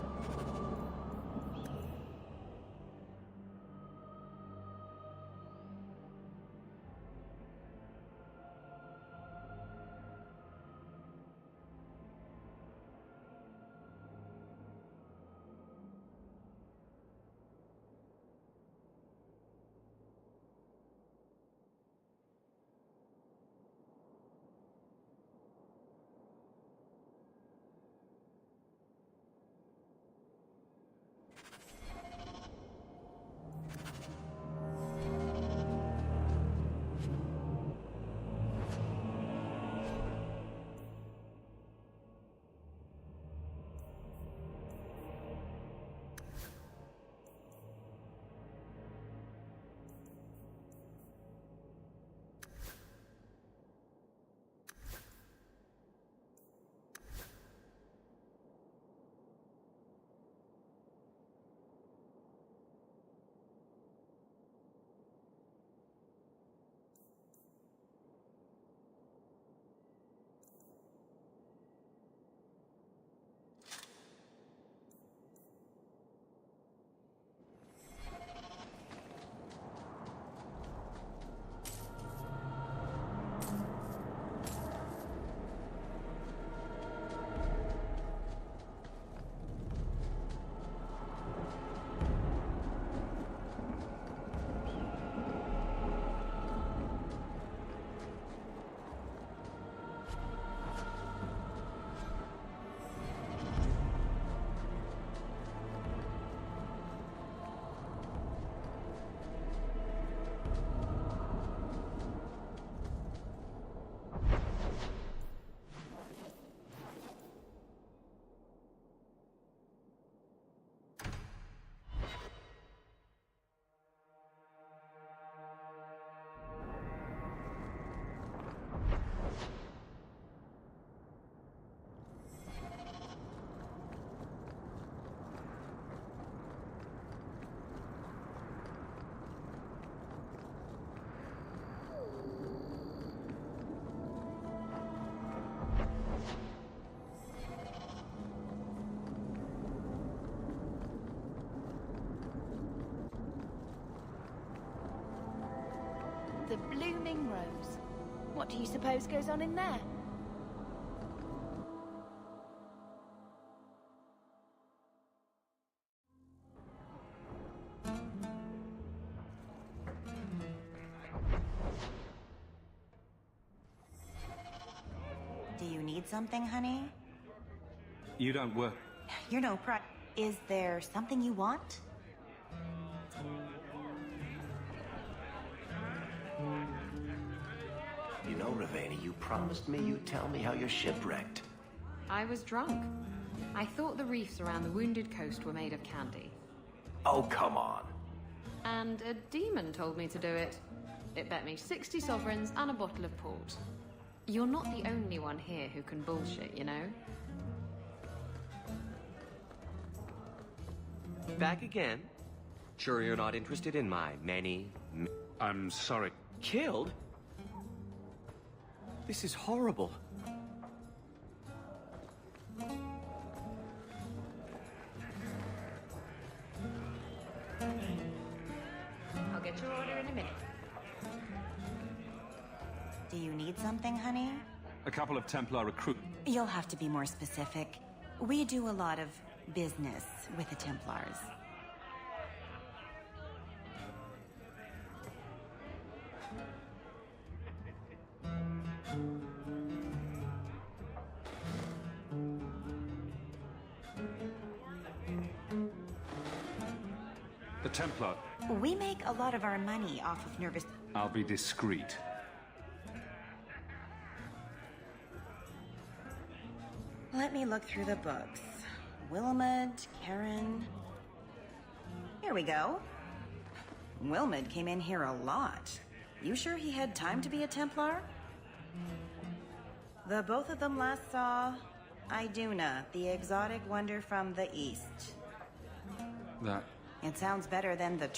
The Blooming Rose. What do you suppose goes on in there? Do you need something, honey? You don't work... You're no pri- Is there something you want? You know, Ravena, you promised me you'd tell me how you're shipwrecked. I was drunk. I thought the reefs around the Wounded Coast were made of candy. Oh, come on. And a demon told me to do it. It bet me 60 sovereigns and a bottle of port. You're not the only one here who can bullshit, you know? Back again? Sure you're not interested in my many... I'm sorry. Killed? This is horrible. I'll get your order in a minute. Do you need something, honey? A couple of Templar recruits. You'll have to be more specific. We do a lot of business with the Templars. The Templar. We make a lot of our money off of nervous... I'll be discreet. Let me look through the books. Wilmot, Karen... Here we go. Wilmot came in here a lot. You sure he had time to be a Templar? The both of them last saw... Iduna, the exotic wonder from the east. That... It sounds better than the...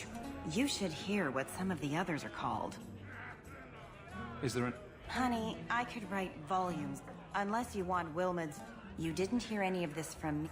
You should hear what some of the others are called. Is there an... Honey, I could write volumes. Unless you want Wilmot's... You didn't hear any of this from me.